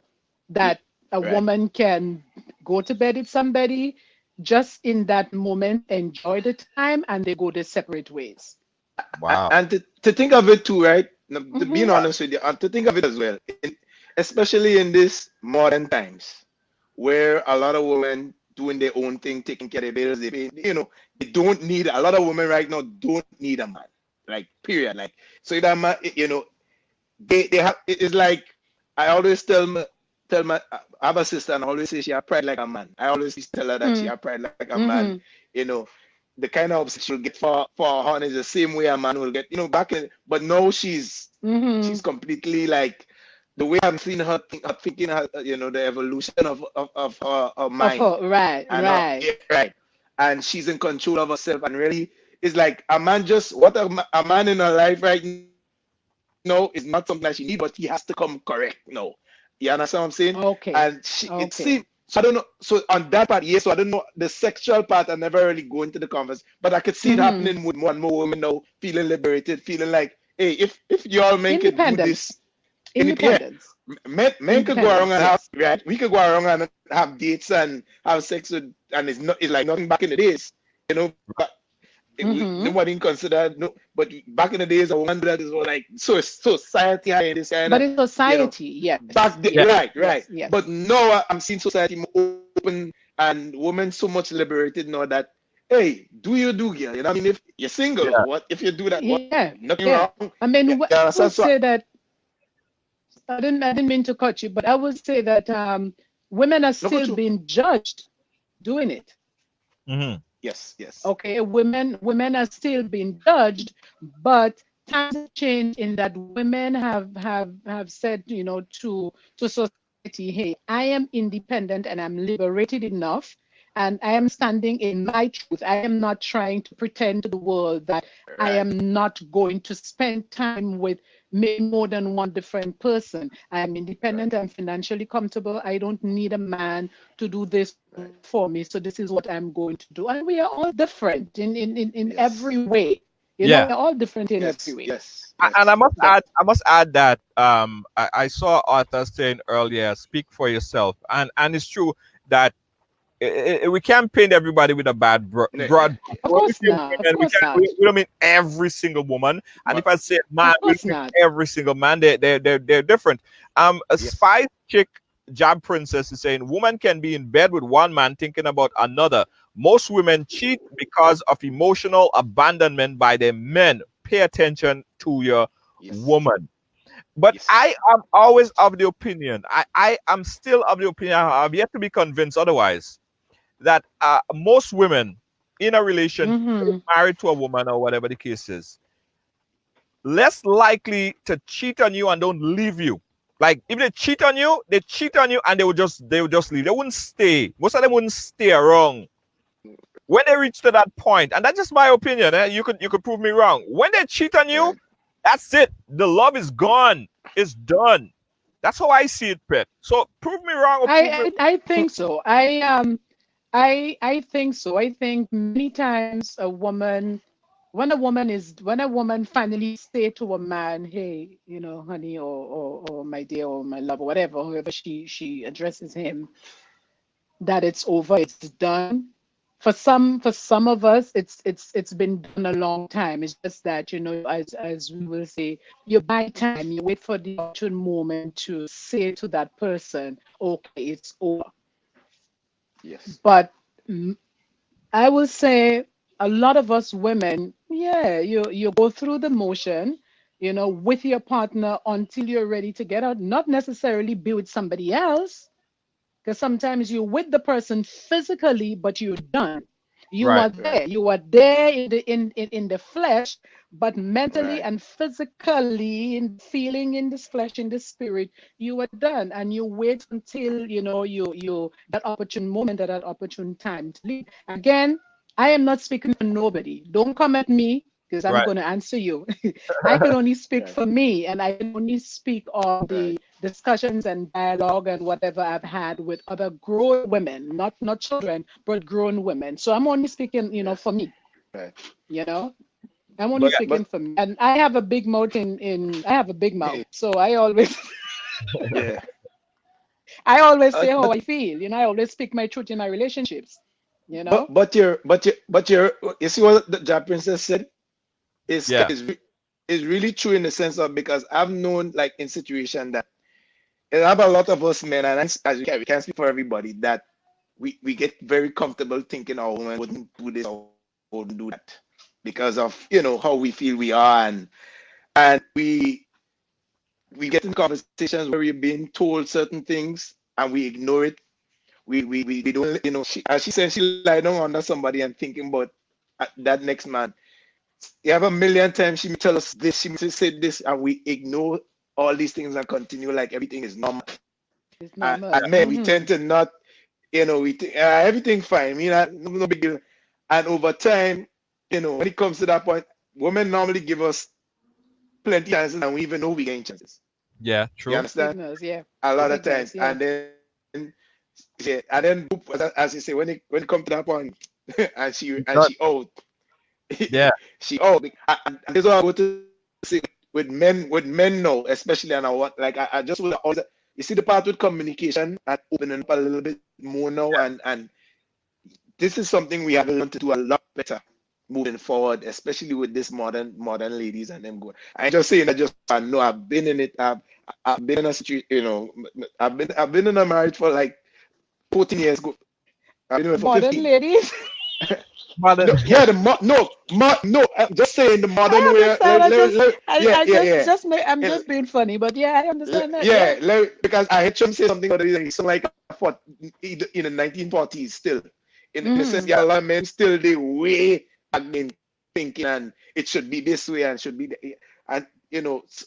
Speaker 5: Y-
Speaker 8: that a
Speaker 5: Right.
Speaker 8: woman can go to bed with somebody just in that moment, enjoy the time, and they go their separate ways.
Speaker 4: Wow.
Speaker 5: And to think of it too, right? No, to being
Speaker 8: Mm-hmm.
Speaker 5: honest with you, and to think of it as well, especially in this modern times, where a lot of women doing their own thing, taking care of their bills, they pay, they don't need a lot of women right now don't need a man, like period. Like so, that man, they have. It's like I always tell my I have a sister and I always say she have pride like a man. I always tell her that she have pride like a man.
Speaker 8: Mm-hmm.
Speaker 5: You know, the kind of obsession she'll get for her honey is the same way a man will get. Back in, but now she's
Speaker 8: Mm-hmm.
Speaker 5: completely like the way I'm seeing her thinking, the evolution of her
Speaker 8: Of
Speaker 5: mind
Speaker 8: her, right,
Speaker 5: and her,
Speaker 8: right.
Speaker 5: yeah, right, and she's in control of herself and really it's like a man just what a man in her life right now is not something that she needs, but he has to come correct. No, you understand what I'm saying?
Speaker 8: Okay,
Speaker 5: And
Speaker 8: okay.
Speaker 5: So I don't know. So on that part, yes. So I don't know the sexual part. I never really go into the conversation, but I could see it
Speaker 8: Mm-hmm.
Speaker 5: happening with more and more women now, feeling liberated, feeling like, hey, if y'all men could do
Speaker 8: Independence.
Speaker 5: this, yeah,
Speaker 8: Independence.
Speaker 5: men could go around
Speaker 8: Independence.
Speaker 5: and have
Speaker 8: Yes.
Speaker 5: right. We could go around and have dates and have sex with, and it's like nothing back in the days, you know. But
Speaker 8: Mm-hmm.
Speaker 5: nobody considered no. But back in the days, I wonder that is all like so society and this kind
Speaker 8: But
Speaker 5: of,
Speaker 8: in
Speaker 5: you know.
Speaker 8: society, yes,
Speaker 5: Back then,
Speaker 4: Yeah.
Speaker 8: yes,
Speaker 5: right,
Speaker 8: yes,
Speaker 5: right.
Speaker 8: yes.
Speaker 5: But now I'm seeing society more open and women so much liberated now that, hey, do you do, girl? You know, what I mean, if you're single,
Speaker 4: Yeah.
Speaker 5: what if you do that? What
Speaker 8: Yeah,
Speaker 5: nothing
Speaker 8: yeah.
Speaker 5: wrong?
Speaker 8: I mean,
Speaker 5: Yeah,
Speaker 8: I would
Speaker 5: so
Speaker 8: say that I didn't mean to cut you, but I would say that women are
Speaker 5: look at
Speaker 8: still
Speaker 5: you.
Speaker 8: being judged doing it.
Speaker 4: Hmm.
Speaker 5: Yes, yes,
Speaker 8: Okay, women are still being judged, but times have changed in that women have said, to society, hey, I am independent and I'm liberated enough, and I am standing in my truth. I am not trying to pretend to the world that I
Speaker 5: right,
Speaker 8: am not going to spend time with maybe more than one different person. I am
Speaker 5: right,
Speaker 8: independent, I'm financially comfortable. I don't need a man to do this
Speaker 5: right.
Speaker 8: for me. So this is what I'm going to do. And we are all different in
Speaker 5: Yes,
Speaker 8: every way.
Speaker 4: Yeah.
Speaker 8: We're all different in every
Speaker 5: yes,
Speaker 8: way.
Speaker 5: yes,
Speaker 4: And I
Speaker 5: yes.
Speaker 4: must
Speaker 8: Yes.
Speaker 4: add, that I saw Arthur saying earlier, "Speak for yourself," and it's true that we can't paint everybody with a
Speaker 5: Yeah, yeah,
Speaker 4: broad.
Speaker 5: yeah.
Speaker 8: Of
Speaker 4: When we
Speaker 8: course
Speaker 4: say
Speaker 8: not. Of
Speaker 4: women, we
Speaker 8: course
Speaker 4: can't.
Speaker 8: not.
Speaker 4: We don't mean every single woman. And if
Speaker 5: But
Speaker 4: I say man,
Speaker 8: Of
Speaker 4: we don't
Speaker 8: course
Speaker 4: mean
Speaker 8: not.
Speaker 4: every single man. They're different. A
Speaker 5: yes,
Speaker 4: spy chick, Jab Princess, is saying woman can be in bed with one man thinking about another. Most women cheat because of emotional abandonment by their men. Pay attention to your
Speaker 5: yes,
Speaker 4: woman. But
Speaker 5: yes,
Speaker 4: I am always of the opinion. I am still of the opinion. I've yet to be convinced otherwise that most women in a relationship,
Speaker 8: Mm-hmm.
Speaker 4: married to a woman or whatever the case is, less likely to cheat on you and don't leave you. Like if they cheat on you and they would just leave. They wouldn't stay. Most of them wouldn't stay around. When they reach to that point, and that's just my opinion, you could prove me wrong. When they cheat on you,
Speaker 5: right.
Speaker 4: that's it. The love is gone. It's done. That's how I see it, Pet. So prove me wrong or prove me.
Speaker 8: I think so. I think so. I think many times when a woman finally say to a man, hey, honey, or my dear, or my love, or whatever, whoever she addresses him, that it's over, it's done. For some of us, it's been done a long time. It's just that, as we will say, you buy time, you wait for the opportune moment to say to that person, okay, it's over.
Speaker 5: Yes,
Speaker 8: But I will say a lot of us women, yeah, you go through the motion, with your partner until you're ready to get out, not necessarily be with somebody else, because sometimes you're with the person physically, but you're done. You
Speaker 4: Right.
Speaker 8: are
Speaker 5: right,
Speaker 8: there. You are there in the flesh, but mentally
Speaker 5: right.
Speaker 8: and physically, in feeling, in this flesh, in the spirit, you are done. And you wait until you that opportune moment, that opportune time to leave. Again, I am not speaking for nobody. Don't come at me because I'm
Speaker 4: Right.
Speaker 8: going to answer you. I can only speak
Speaker 5: Right,
Speaker 8: for me, and I can only speak on
Speaker 5: right,
Speaker 8: the discussions and dialogue and whatever I've had with other grown women, not children, but grown women. So I'm only speaking,
Speaker 5: yes,
Speaker 8: for me,
Speaker 5: right.
Speaker 8: you know. I'm only
Speaker 5: But
Speaker 4: Yeah.
Speaker 8: speaking
Speaker 5: but
Speaker 8: for me. And I have a big mouth I have a big mouth.
Speaker 5: hey,
Speaker 8: So I always
Speaker 5: yeah.
Speaker 8: I always say how
Speaker 5: But
Speaker 8: I feel. I always speak my truth in my relationships, you
Speaker 5: but
Speaker 8: know.
Speaker 5: but you're but you but you're you see what the Jap princess said is
Speaker 4: Yeah.
Speaker 5: is really true in the sense of because I've known like in situation that I have a lot of us men and as we can't speak for everybody that we get very comfortable thinking our woman wouldn't do this or wouldn't do that because of how we feel we are and we get in conversations where we're being told certain things and we ignore it. We don't as she said she lie down under somebody and thinking about that next man. You have a million times she may tell us this, she may say this, and we ignore all these things and continue like everything is normal.
Speaker 8: It's
Speaker 5: And
Speaker 8: normal.
Speaker 5: men, we tend to not, we think everything fine, no big deal. And over time, when it comes to that point, women normally give us plenty of chances, and we even know we gain chances.
Speaker 4: Yeah.
Speaker 5: You
Speaker 4: True.
Speaker 5: understand?
Speaker 8: Signals, yeah.
Speaker 5: A lot of
Speaker 8: Signals,
Speaker 5: times,
Speaker 8: yeah.
Speaker 5: and then Yeah, and then boop, as you say, when it come to that point, and
Speaker 4: Not,
Speaker 5: she out,
Speaker 4: yeah.
Speaker 5: she out. And this is what I want to say with men now, especially, and I want like I just want to always, you see the part with communication and opening up a little bit more now, and this is something we have to learn to do a lot better moving forward, especially with this modern ladies and them going. I ain't just saying that just I know I've been in it. I've been in a situation, I've been in a marriage for like 14 years. I've been in it for
Speaker 8: Modern
Speaker 5: 15.
Speaker 8: ladies.
Speaker 4: Mother,
Speaker 5: No, yeah, no, I'm just saying the modern
Speaker 8: I
Speaker 5: way.
Speaker 8: understand.
Speaker 5: Yeah,
Speaker 8: I
Speaker 5: yeah, yeah.
Speaker 8: I'm
Speaker 5: It-
Speaker 8: just being funny, but yeah, I understand that.
Speaker 5: yeah,
Speaker 8: Yeah.
Speaker 5: because I heard him say something other day. He's like for in the 1940s still. In the sense,
Speaker 8: Mm-hmm.
Speaker 5: yeah, a lot of men still they way back then thinking and it should be this way and should be and us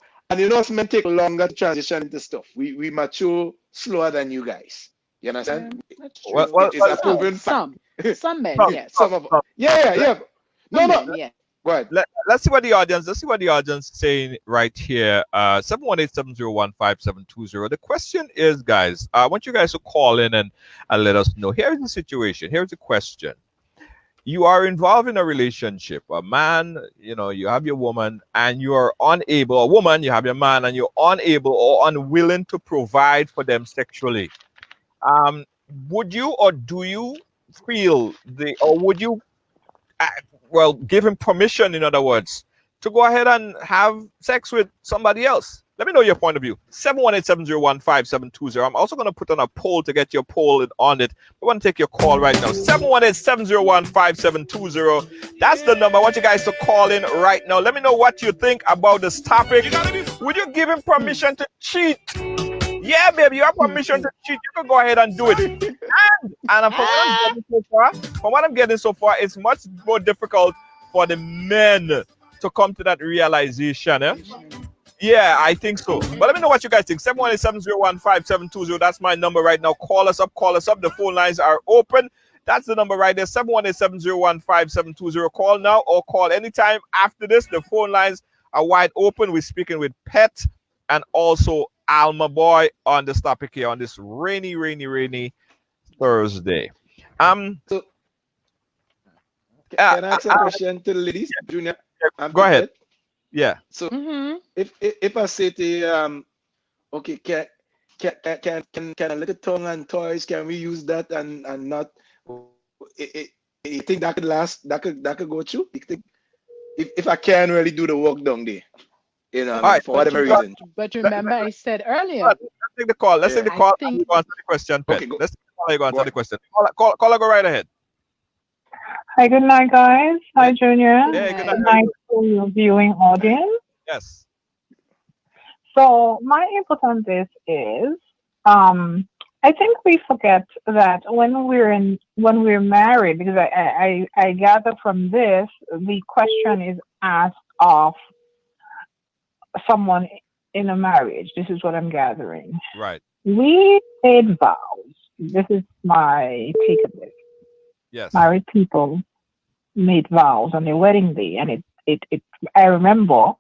Speaker 5: men take longer to transition into stuff. We mature slower than you guys. You
Speaker 8: Yeah,
Speaker 5: understand?
Speaker 8: that's
Speaker 4: well,
Speaker 8: true.
Speaker 4: well,
Speaker 5: Which is
Speaker 4: well,
Speaker 5: a
Speaker 8: Some,
Speaker 5: proven fact.
Speaker 8: some men,
Speaker 4: stop,
Speaker 8: yes.
Speaker 4: stop,
Speaker 5: Some of
Speaker 4: stop.
Speaker 5: yeah, yeah,
Speaker 4: Let,
Speaker 5: yeah. No,
Speaker 8: Some
Speaker 5: no.
Speaker 8: men, yeah.
Speaker 5: Go ahead.
Speaker 4: let's see what the audience. Let's see what the audience is saying right here. 718-701-5720. The question is, guys, I want you guys to call in and let us know. Here's the situation. Here's the question. You are involved in a relationship. A man, you have your woman, and you are unable. A woman, you have your man, and you're unable or unwilling to provide for them sexually. Um, would you or do you feel or would you uh, give him permission, in other words, to go ahead and have sex with somebody else? Let me know your point of view. 718-701-5720. I'm also going to put on a poll to get your poll on it. I want to take your call right now. 718-701-5720. That's the number. I want you guys to call in right now. Let me know what you think about this topic. Would you give him permission to cheat? Yeah, baby, you have permission to cheat. You can go ahead and do it. And from what I'm getting so far, it's much more difficult for the men to come to that realization. Yeah, I think so. But let me know what you guys think. 718-701-5720. That's my number right now. Call us up. The phone lines are open. That's the number right there. 718-701-5720. Call now or call anytime after this. The phone lines are wide open. We're speaking with Pet and also Alma Boy on this topic here on this rainy Thursday.
Speaker 5: So
Speaker 4: Uh,
Speaker 5: can I ask a question to the ladies, Junior?
Speaker 4: go
Speaker 5: To
Speaker 4: ahead.
Speaker 5: Pet?
Speaker 4: Yeah.
Speaker 5: So
Speaker 8: Mm-hmm.
Speaker 5: if I say to you, okay, can a little tongue and toys, can we use that and not? You think that could last? That could go through? You think if I can really do the work down there, I
Speaker 4: All
Speaker 5: mean,
Speaker 4: right.
Speaker 5: for whatever reason.
Speaker 8: But
Speaker 4: Let,
Speaker 8: remember, I said
Speaker 4: let's
Speaker 8: earlier,
Speaker 4: take the call. Let's take
Speaker 5: Yeah.
Speaker 4: the
Speaker 8: I
Speaker 4: call and
Speaker 8: think
Speaker 4: you go answer the question, Pet.
Speaker 5: Okay, go
Speaker 4: Let's take the call and you go answer the
Speaker 5: ahead.
Speaker 4: question. Caller, go right ahead.
Speaker 9: Hi, good night, guys. Hi, Junior.
Speaker 4: Yeah, good night.
Speaker 9: Nice to your viewing audience.
Speaker 4: Yes.
Speaker 9: So my input on this is, I think we forget that when we're married, because I gather from this, the question is asked of someone in a marriage. This is what I'm gathering.
Speaker 4: Right.
Speaker 9: We made vows. This is my take of it.
Speaker 4: Yes.
Speaker 9: Married people made vows on their wedding day, and it I remember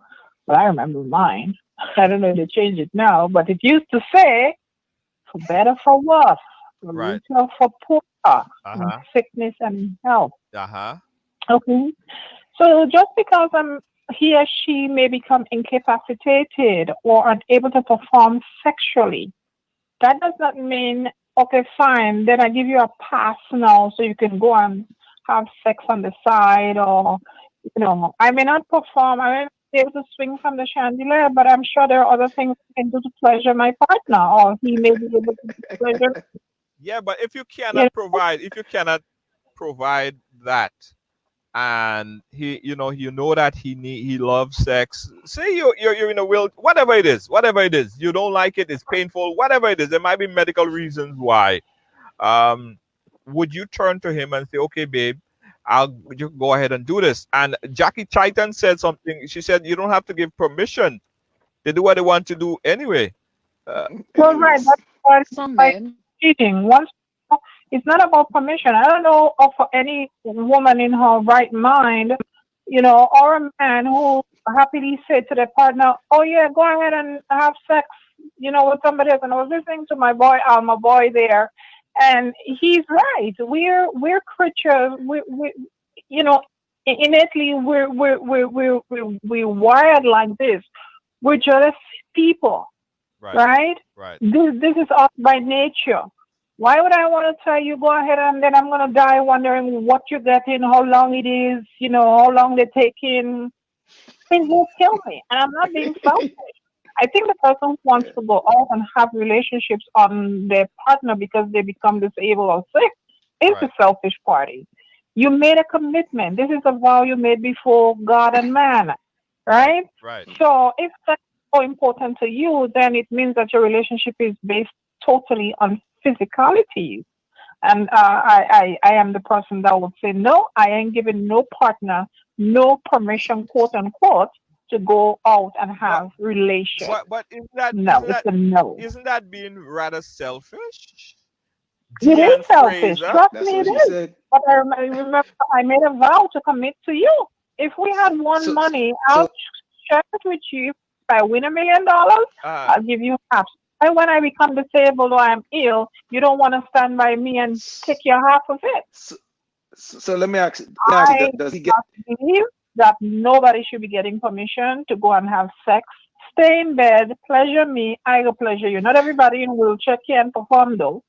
Speaker 9: mine. I don't know if they changed it now, but it used to say, for better, for worse, for
Speaker 4: Right.
Speaker 9: richer, for poorer, in
Speaker 4: Uh-huh.
Speaker 9: sickness and in health.
Speaker 4: Uh-huh.
Speaker 9: Okay, so just because he or she may become incapacitated or unable to perform sexually, that does not mean, okay, fine, then I give you a pass now so you can go and have sex on the side, or I may not perform, I may not be able to swing from the chandelier, but I'm sure there are other things I can do to pleasure my partner, or he may be able to pleasure.
Speaker 4: Yeah, but if you
Speaker 9: Yeah.
Speaker 4: cannot provide that, and you know that he loves sex. Say you're in a will, whatever it is, you don't like it, it's painful, whatever it is. There might be medical reasons why. Would you turn to him and say, okay, babe, you go ahead and do this? And Jackie Chiton said something. She said you don't have to give permission. They do what they want to do anyway.
Speaker 9: Well, right,
Speaker 5: Anyways,
Speaker 9: that's what
Speaker 8: some
Speaker 9: like
Speaker 8: men.
Speaker 9: cheating. It's not about permission. I don't know of any woman in her right mind, or a man who happily said to their partner, "Oh yeah, go ahead and have sex, with somebody else." And I was listening to my boy Alma Boy there, And he's right. We're creatures. We you know, innately we're wired like this. We're jealous people,
Speaker 4: Right.
Speaker 9: right?
Speaker 4: Right.
Speaker 9: This is us by nature. Why would I want to tell you go ahead and then I'm gonna die wondering what you're getting, how long it is, how long they're taking. Things will kill me, and I'm not being selfish. I think the person who wants
Speaker 5: Yeah.
Speaker 9: to go out and have relationships on their partner because they become disabled or sick is the
Speaker 4: Right.
Speaker 9: selfish party. You made a commitment. This is a vow you made before God and man,
Speaker 4: Right.
Speaker 9: right?
Speaker 4: Right.
Speaker 9: So if that's so important to you, then it means that your relationship is based totally on physicalities. And I am the person that would say, no, I ain't giving no partner no permission, quote unquote, to go out and
Speaker 4: But
Speaker 9: have relations.
Speaker 4: but isn't that
Speaker 9: No,
Speaker 4: isn't
Speaker 9: it's
Speaker 4: that
Speaker 9: a no.
Speaker 4: isn't that being rather selfish?
Speaker 9: It is
Speaker 4: Deanne
Speaker 9: selfish.
Speaker 4: Fraser.
Speaker 9: Trust
Speaker 5: That's
Speaker 9: me,
Speaker 5: what
Speaker 9: it
Speaker 5: she
Speaker 9: is.
Speaker 5: said.
Speaker 9: But I remember I made a vow to commit to you. If we had won
Speaker 5: So
Speaker 9: money, I'll
Speaker 5: so
Speaker 9: share it with you. If I win $1 million,
Speaker 4: Uh,
Speaker 9: I'll give you half. And when I become disabled or I'm ill, you don't want to stand by me and take your half of it.
Speaker 5: so, so let me ask you,
Speaker 9: I
Speaker 5: does he get
Speaker 9: believe that nobody should be getting permission to go and have sex. Stay in bed, pleasure me, I will pleasure you. Not everybody in wheelchair can perform though.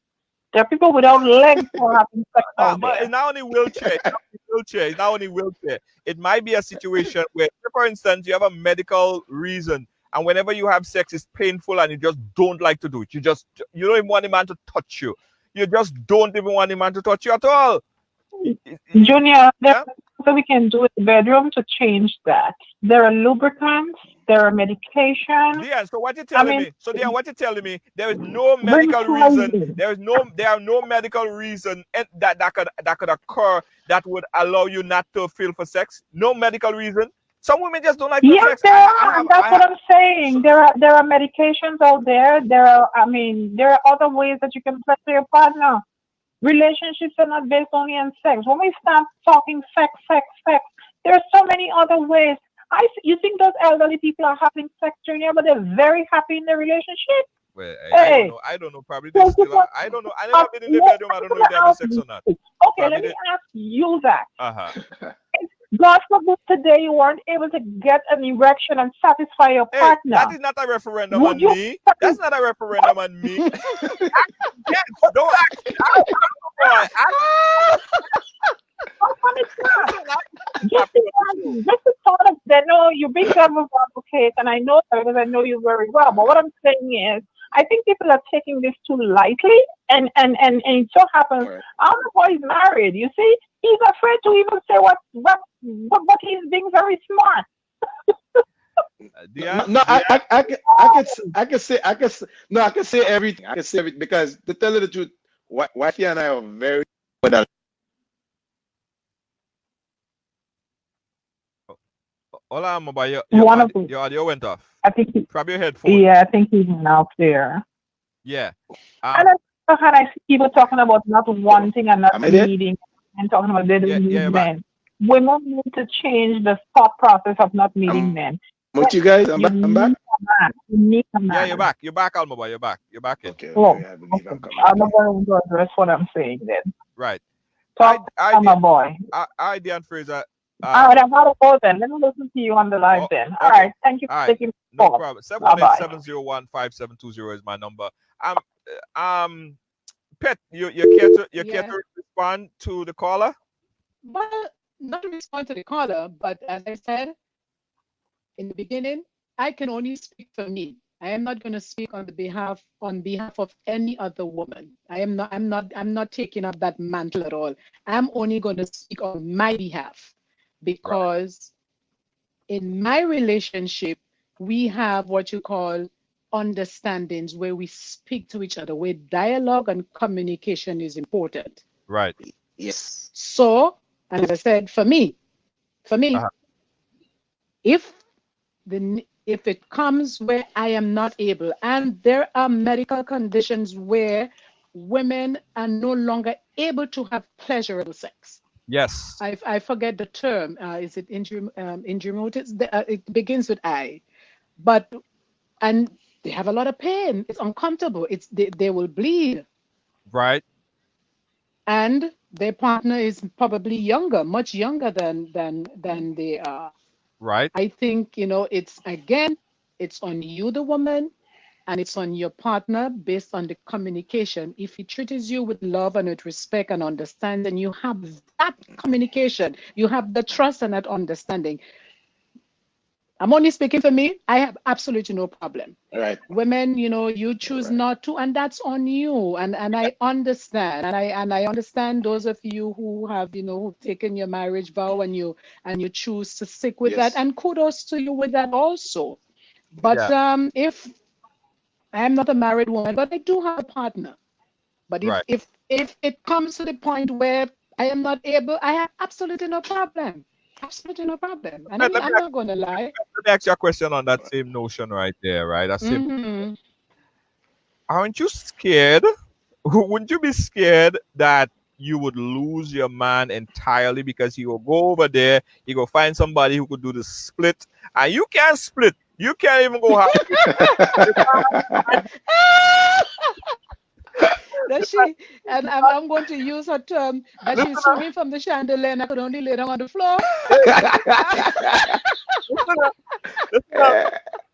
Speaker 9: There are people without legs who are having sex out
Speaker 4: but
Speaker 9: there.
Speaker 4: it's not only wheelchair. It's not only wheelchair. It's not only wheelchair. It might be a situation where, for instance, you have a medical reason, and whenever you have sex, it's painful, and you just don't like to do it. You don't even want the man to touch you. You just don't even want the man to touch you at all.
Speaker 9: Junior, there's
Speaker 4: Yeah.
Speaker 9: something we can do in the bedroom to change that. There are lubricants, there are medication.
Speaker 4: Deanne, so what you're
Speaker 9: I
Speaker 4: telling
Speaker 9: mean,
Speaker 4: me? So Deanne, what you're telling me? There is no
Speaker 9: bring
Speaker 4: medical reason.
Speaker 9: poison.
Speaker 4: There are no medical reason that could occur that would allow you not to feel for sex. No medical reason. Some women just don't like to have
Speaker 9: Yes,
Speaker 4: sex.
Speaker 9: there
Speaker 4: I
Speaker 9: are,
Speaker 4: have
Speaker 9: and that's
Speaker 4: I
Speaker 9: what
Speaker 4: have
Speaker 9: I'm
Speaker 4: so,
Speaker 9: saying. There are medications out there. There are other ways that you can pleasure your partner. Relationships are not based only on sex. When we start talking sex, there are so many other ways. You think those elderly people are having sex during but they're very happy in their relationship.
Speaker 4: well, I don't
Speaker 9: Hey,
Speaker 4: know. I don't know. Probably they
Speaker 9: so
Speaker 4: still are. I don't know. I never been in the
Speaker 9: let
Speaker 4: bedroom. I don't know
Speaker 9: me
Speaker 4: if they're having
Speaker 9: ask
Speaker 4: sex
Speaker 9: you
Speaker 4: or not.
Speaker 9: this. Okay, let
Speaker 4: Probably
Speaker 9: me
Speaker 4: they
Speaker 9: ask you that.
Speaker 4: uh-huh.
Speaker 9: God forbid today you weren't able to get an erection and satisfy your
Speaker 4: Hey, that
Speaker 9: partner.
Speaker 4: is not a referendum
Speaker 9: Would
Speaker 4: on
Speaker 9: you
Speaker 4: me. That's
Speaker 9: satisfy?
Speaker 4: not a referendum on me. Yes, don't ask. Boy,
Speaker 9: How come it's not?
Speaker 4: listen,
Speaker 9: Just imagine, just the thought of that. No, you're being devil's advocate, and I know that because I know you very well. But what I'm saying is, I think people are taking this too lightly, and it so happens,
Speaker 5: Right.
Speaker 9: Alma Boy is married. You see, he's afraid to even say what he's being very smart.
Speaker 5: No,
Speaker 4: Deanne,
Speaker 5: no,
Speaker 4: Deanne,
Speaker 5: I can say everything. I can say everything because to tell you the truth, wifey and I are very good at
Speaker 4: hola, mobile.
Speaker 9: One of the,
Speaker 4: Your audio went off.
Speaker 9: I think,
Speaker 4: Probably your headphone.
Speaker 9: yeah, I think he's out there.
Speaker 4: Yeah.
Speaker 9: And I've had I see people talking about not wanting and not
Speaker 5: Am I there?
Speaker 9: needing, and talking about they
Speaker 4: Yeah,
Speaker 9: don't
Speaker 4: yeah,
Speaker 9: need
Speaker 4: you're back.
Speaker 9: men. Women need to change the thought process of not needing
Speaker 5: I'm
Speaker 9: men.
Speaker 5: with you guys. I'm
Speaker 9: You
Speaker 5: back. I'm back.
Speaker 9: need a man. You need a
Speaker 4: Yeah, you're
Speaker 9: man.
Speaker 4: back. You're back, Alma Boy. You're back. You're back in.
Speaker 5: Okay,
Speaker 9: Oh,
Speaker 5: I believe I'm
Speaker 9: okay.
Speaker 5: coming.
Speaker 9: I'm not
Speaker 5: Okay.
Speaker 9: going to address what I'm saying then.
Speaker 4: Right.
Speaker 9: Talk to my boy.
Speaker 4: Deanne Fraser.
Speaker 9: All right, I'm out of go then. Let me listen to you on the live
Speaker 4: Oh,
Speaker 9: then. All
Speaker 4: okay.
Speaker 9: right. Thank you
Speaker 4: All
Speaker 9: for
Speaker 4: right.
Speaker 9: taking the
Speaker 4: No
Speaker 9: call.
Speaker 4: problem.
Speaker 9: Bye bye.
Speaker 4: 718-701-5720 is my number. Um, Pet, you care to
Speaker 8: Yeah.
Speaker 4: respond to the caller?
Speaker 8: Well, not to respond to the caller, but as I said in the beginning, I can only speak for me. I am not going to speak on behalf of any other woman. I'm not taking up that mantle at all. I'm only going to speak on my behalf
Speaker 4: Right.
Speaker 8: because in my relationship, we have what you call understandings where we speak to each other, where dialogue and communication is important.
Speaker 4: Right.
Speaker 5: Yes.
Speaker 8: So, and as I said, for me,
Speaker 4: Uh-huh.
Speaker 8: if if it comes where I am not able, and there are medical conditions where women are no longer able to have pleasurable sex.
Speaker 4: Yes.
Speaker 8: I forget the term. Is it injury motives? It begins with I, but and they have a lot of pain. It's uncomfortable. They will bleed.
Speaker 4: Right.
Speaker 8: and their partner is probably younger, much younger than they are.
Speaker 4: Right.
Speaker 8: I think, it's again, it's on you, the woman, and it's on your partner based on the communication. If he treats you with love and with respect and understanding, you have that communication, you have the trust and that understanding. I'm only speaking for me. I have absolutely no problem.
Speaker 5: Right.
Speaker 8: Women, you choose
Speaker 5: Right.
Speaker 8: not to, and that's on you. And I understand, and I understand those of you who have, who've taken your marriage vow and you choose to stick with that.
Speaker 5: Yes.
Speaker 8: And kudos to you with that also. But
Speaker 4: Yeah.
Speaker 8: if I am not a married woman, but I do have a partner. But if
Speaker 4: Right.
Speaker 8: if if it comes to the point where I am not able, I have absolutely no problem. Absolutely no problem. And
Speaker 4: Let me
Speaker 8: I'm not going to lie.
Speaker 4: ask you a question on that same notion right there, right? That same.
Speaker 8: Hmm.
Speaker 4: Aren't you scared? Wouldn't you be scared that you would lose your man entirely because he will go over there, he will find somebody who could do the split, and you can't split. You can't even go half.
Speaker 8: That she and I'm going to use her term that she's swinging from the chandelier and I could only lay down on the floor.
Speaker 4: Listen up, listen up.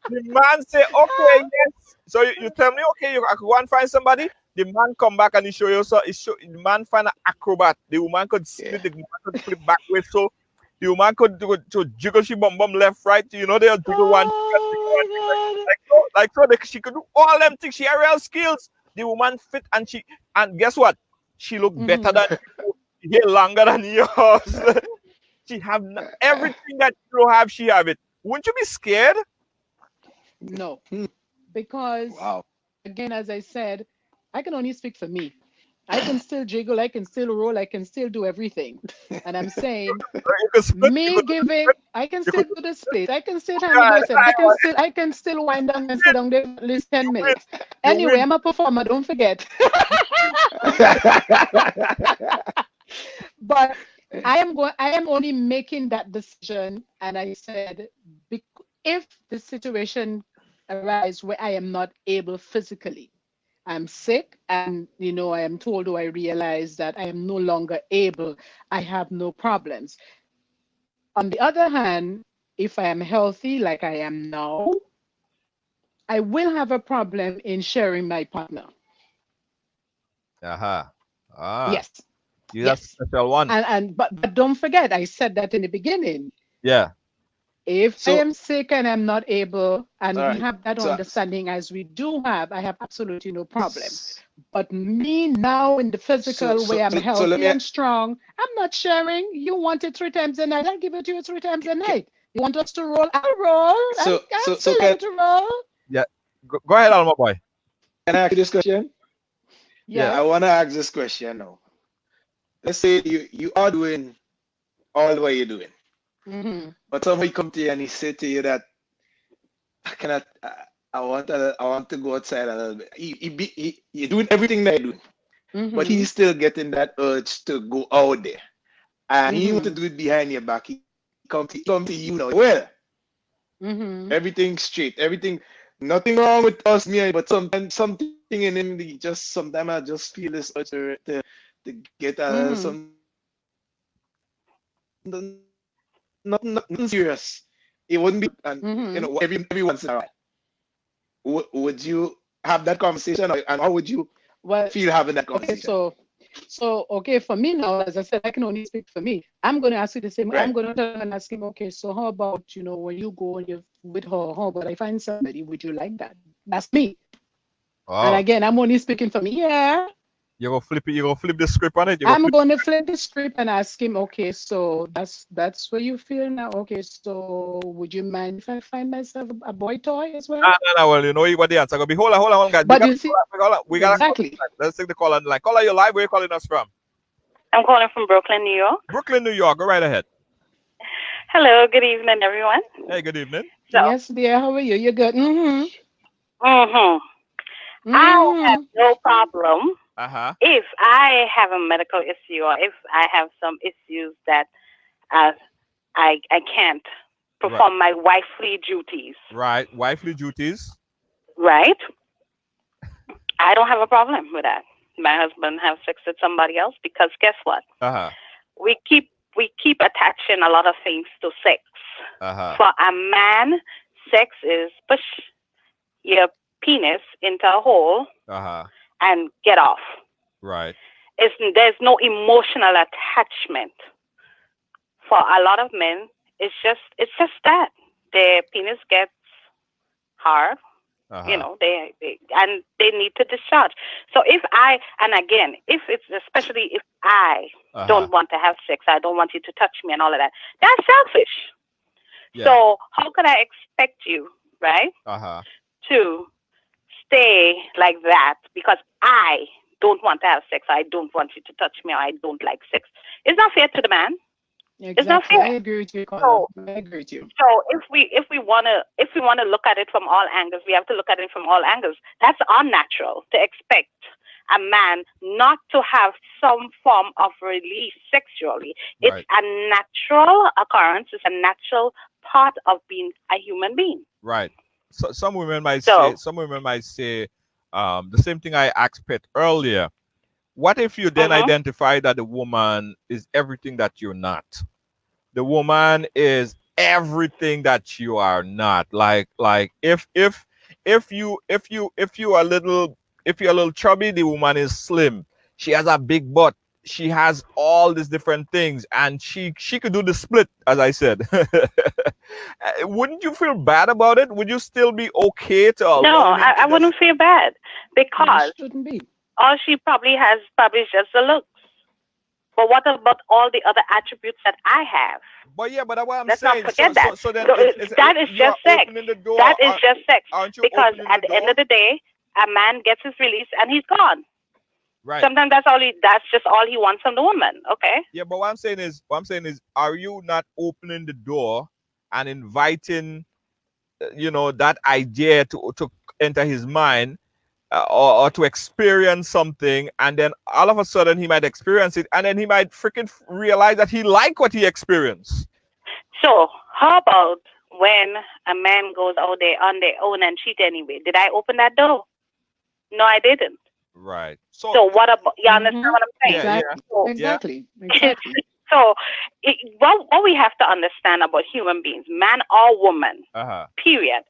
Speaker 4: The man say, okay, yes. So you tell me, okay, I could go and find somebody. The man come back and he show you so the man find an acrobat. The woman could split, the woman could flip backwards, so the woman could do to jiggle she bum right. They'll jiggle one, jiggle one,
Speaker 8: Oh
Speaker 4: like so she could do all them things. She had real skills. The woman fit and guess what? She look
Speaker 8: my
Speaker 4: better
Speaker 8: God.
Speaker 4: than you, here longer than yours. She have everything that you don't have, she have it. Wouldn't you be scared?
Speaker 8: No, because
Speaker 5: Wow.
Speaker 8: again, as I said, I can only speak for me. I can still jiggle, I can still roll, I can still do everything. And I'm saying,
Speaker 4: You could split, you
Speaker 8: me
Speaker 4: could do
Speaker 8: giving,
Speaker 4: split,
Speaker 8: I can
Speaker 4: you
Speaker 8: still
Speaker 4: could
Speaker 8: do the split. I can still handle
Speaker 4: yeah,
Speaker 8: both ends. I can still wind down and sit down there for at least 10
Speaker 4: you win,
Speaker 8: minutes.
Speaker 4: you
Speaker 8: Anyway,
Speaker 4: win.
Speaker 8: I'm a performer, don't forget. But I am only making that decision. And I said, if the situation arises where I am not able physically, I'm sick, and I am told or I realize that I am no longer able, I have no problems. On the other hand, if I am healthy like I am now, I will have a problem in sharing my partner.
Speaker 4: Aha. Ah,
Speaker 8: Yes,
Speaker 4: you that
Speaker 8: yes.
Speaker 4: special one.
Speaker 8: But don't forget, I said that in the beginning.
Speaker 4: Yeah.
Speaker 8: If I
Speaker 5: So,
Speaker 8: am sick and I'm not able,
Speaker 5: all
Speaker 8: and we
Speaker 5: right.
Speaker 8: have that
Speaker 5: So,
Speaker 8: understanding as we do have, I have absolutely no problem.
Speaker 5: so,
Speaker 8: But me now in the
Speaker 5: so,
Speaker 8: physical
Speaker 5: so,
Speaker 8: where I'm
Speaker 5: so let
Speaker 8: healthy
Speaker 5: me.
Speaker 8: and strong, I'm not sharing. You want it 3 times a night, I'll give it to you 3 times a night. You want us to roll, I'll roll. I'm
Speaker 5: So
Speaker 8: still able to roll.
Speaker 4: Yeah. Go ahead, Alma boy.
Speaker 5: can I ask you this question?
Speaker 4: Yeah.
Speaker 5: I
Speaker 8: Yes.
Speaker 5: want to ask this question now. Let's say you are doing all what you're doing,
Speaker 8: Mm-hmm.
Speaker 5: but somebody come to you and he say to you that I cannot. I want to go outside a little bit. You're doing everything that you're doing, but
Speaker 8: Mm-hmm.
Speaker 5: he's still getting that urge to go out there, and he want to
Speaker 8: Mm-hmm.
Speaker 5: do it behind your back. He come to you now. Well,
Speaker 8: Mm-hmm.
Speaker 5: everything straight, everything. Nothing wrong with us, me, but sometimes something in him, just sometimes I just feel this urge to get
Speaker 8: Mm-hmm.
Speaker 5: some nothing serious. It wouldn't be, and
Speaker 8: Mm-hmm.
Speaker 5: every once in a while. Would you have that conversation, and how would you
Speaker 8: Well,
Speaker 5: feel having that
Speaker 8: okay,
Speaker 5: conversation?
Speaker 8: so okay, for me now, as I said, I can only speak for me. I'm gonna ask you the same. I'm
Speaker 5: Right.
Speaker 8: gonna turn and ask him, okay, so how about, when you go and you're with her, how about I find somebody? Would you like that? That's me. And
Speaker 4: Oh.
Speaker 8: again, I'm only speaking for me. Yeah,
Speaker 4: You gonna flip it, you gonna flip the script on it, you gonna
Speaker 8: I'm
Speaker 4: flip
Speaker 8: gonna flip the script and ask him, okay, so that's where you feel now. Okay, so would you mind if I find myself a boy toy as well?
Speaker 4: well, you know what the answer gonna be. Hold on, guys.
Speaker 8: But you see,
Speaker 4: We got a call.
Speaker 8: exactly.
Speaker 4: Let's take the call on the line. Caller, you live, where you calling us from?
Speaker 10: I'm calling from Brooklyn, New York.
Speaker 4: Brooklyn, New York. Go right ahead.
Speaker 10: Hello, good evening, everyone.
Speaker 4: Hey, good evening.
Speaker 10: So,
Speaker 8: Yes, dear. How are you? You're good. Mm-hmm.
Speaker 10: hmm I have
Speaker 8: Mm-hmm.
Speaker 10: no problem
Speaker 4: Uh-huh.
Speaker 10: if I have a medical issue or if I have some issues that uh, I can't
Speaker 4: Right.
Speaker 10: perform my wifely duties,
Speaker 4: Right. Wifely duties.
Speaker 10: right? I don't have a problem with that. my husband have sex with somebody else, because guess what? We keep attaching a lot of things to sex. For a man, sex is push your penis into a hole and get off.
Speaker 4: Right.
Speaker 10: There's no emotional attachment. For a lot of men, it's just that their penis gets hard. You know, they need to discharge. So if I don't want to have sex, I don't want you to touch me and all of that, that's selfish. Yeah. So how could I expect you, right, to stay like that because I don't want to have sex, I don't want you to touch me, or I don't like sex? It's not fair to the man.
Speaker 8: Exactly. It's not fair. I agree with you, Carla. I agree with you.
Speaker 10: So if we wanna look at it from all angles, we have to look at it from all angles. That's unnatural to expect a man not to have some form of release sexually. Right. It's a natural occurrence. It's a natural part of being a human being.
Speaker 4: Right. So some women might say the same thing I asked Pet earlier. What if you then identify that the woman is everything that you're not? The woman is everything that you are not. Like if you're a little chubby, the woman is slim. She has a big butt. She has all these different things, and she could do the split, as I said. Wouldn't you feel bad about it? Would you still be okay to?
Speaker 10: No, I wouldn't feel bad, because
Speaker 8: shouldn't be.
Speaker 10: All she probably has is just the looks. But what about all the other attributes that I have?
Speaker 4: But yeah, but what I'm
Speaker 10: Let's
Speaker 4: saying,
Speaker 10: not forget that.
Speaker 4: So then
Speaker 10: that is just sex. That is just sex. Because at the end of the day, a man gets his release and he's gone. Right. Sometimes that's just all he wants from the woman. Okay.
Speaker 4: Yeah, but what I'm saying is, are you not opening the door and inviting, that idea to enter his mind? Or to experience something, and then all of a sudden he might experience it, and then he might freaking realize that he liked what he experienced.
Speaker 10: So how about when a man goes out there on their own and cheat anyway? Did I open that door? No, I didn't.
Speaker 4: Right.
Speaker 10: So what about, you understand what I'm saying?
Speaker 8: Exactly.
Speaker 10: So,
Speaker 8: exactly.
Speaker 10: So what we have to understand about human beings, man or woman, period.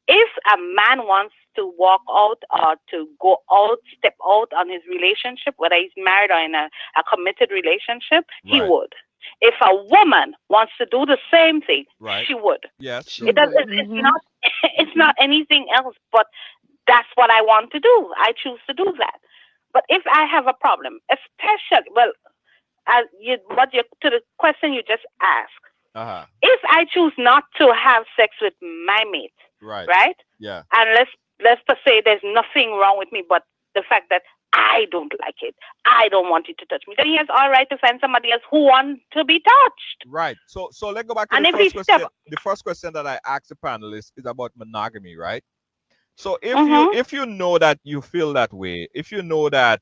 Speaker 10: If a man wants to walk out or to go out, step out on his relationship, whether he's married or in a committed relationship, he would. If a woman wants to do the same thing, she would.
Speaker 4: Yes,
Speaker 10: it's not anything else, but that's what I want to do. I choose to do that. But if I have a problem, especially, to the question you just asked, if I choose not to have sex with my mate, right?
Speaker 4: Yeah.
Speaker 10: And let's just say there's nothing wrong with me, but the fact that I don't like it, I don't want you to touch me, then he has all right to find somebody else who wants to be touched.
Speaker 4: Right. So let's go back to the first question. The first question that I asked the panelists is about monogamy, right? So if you know that you feel that way, if you know that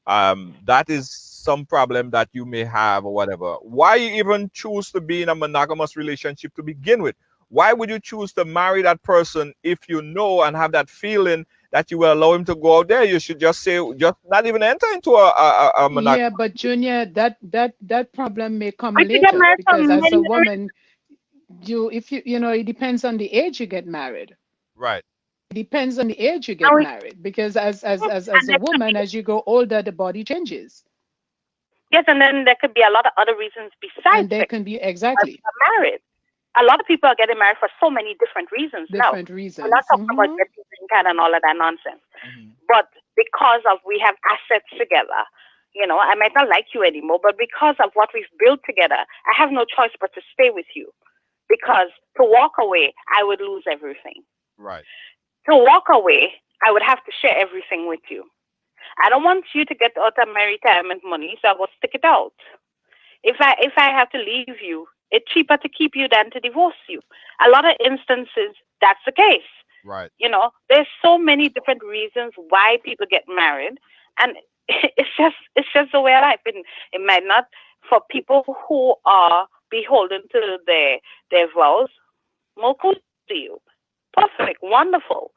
Speaker 4: that is some problem that you may have or whatever, why you even choose to be in a monogamous relationship to begin with? Why would you choose to marry that person if you know and have that feeling that you will allow him to go out there? You should just say, just not even enter into a monogamous.
Speaker 8: Yeah, but Junior, that problem may come later, because as a woman, it depends on the age you get married.
Speaker 4: Right.
Speaker 8: It depends on the age you get married, because as a woman, as you go older, the body changes.
Speaker 10: Yes, and then there could be a lot of other reasons besides.
Speaker 8: And there can be exactly
Speaker 10: married. A lot of people are getting married for so many different reasons.
Speaker 8: Different reasons.
Speaker 10: I'm not talking about getting married and all of that nonsense. But because of we have assets together, I might not like you anymore, but because of what we've built together, I have no choice but to stay with you. Because to walk away, I would lose everything.
Speaker 4: Right.
Speaker 10: To walk away, I would have to share everything with you. I don't want you to get out of my retirement money, so I will stick it out. If I have to leave you, it's cheaper to keep you than to divorce you. A lot of instances, that's the case.
Speaker 4: Right.
Speaker 10: There's so many different reasons why people get married, and it's just the way of life. It might not, for people who are beholden to their vows, more cool to you. Perfect, wonderful.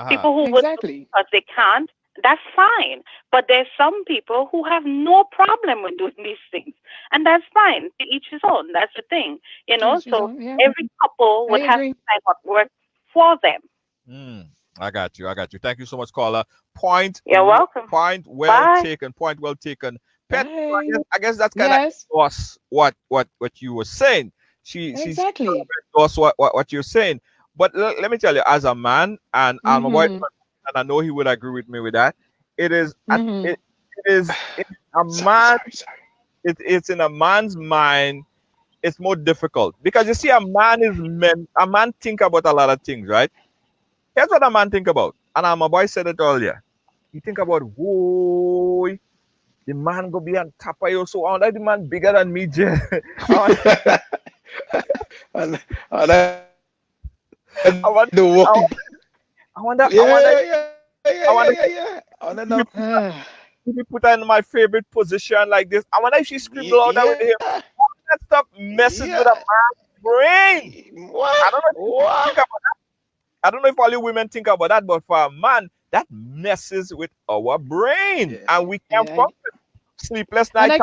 Speaker 10: People who would, because they can't, that's fine. But there's some people who have no problem with doing these things, and that's fine. To each his own. That's the thing, you know. So
Speaker 8: Yeah.
Speaker 10: every couple would have to find what works for them.
Speaker 4: I got you. I got you. Thank you so much, caller.
Speaker 10: You're welcome.
Speaker 4: Point well
Speaker 10: Bye.
Speaker 4: taken. Point well taken. Pet,
Speaker 8: Bye.
Speaker 4: I guess that's kind of was what you were saying. She's what you're saying. But let me tell you, as a man, and Alma Boy, and I know he would agree with me with that. It is it is a man. It's in a man's mind. It's more difficult because you see, a man think about a lot of things, right? Here's what a man think about, and Alma Boy said it earlier. He think about, whoa, the man go be on top of you, so that the man bigger than me, Jay. I wonder if you put her in my favorite position like this. I wonder if she screamed louder with him. That stuff messes with a man's brain. I don't know if all you women think about that, but for a man, that messes with our brain, and we can't function. Sleepless night.
Speaker 8: I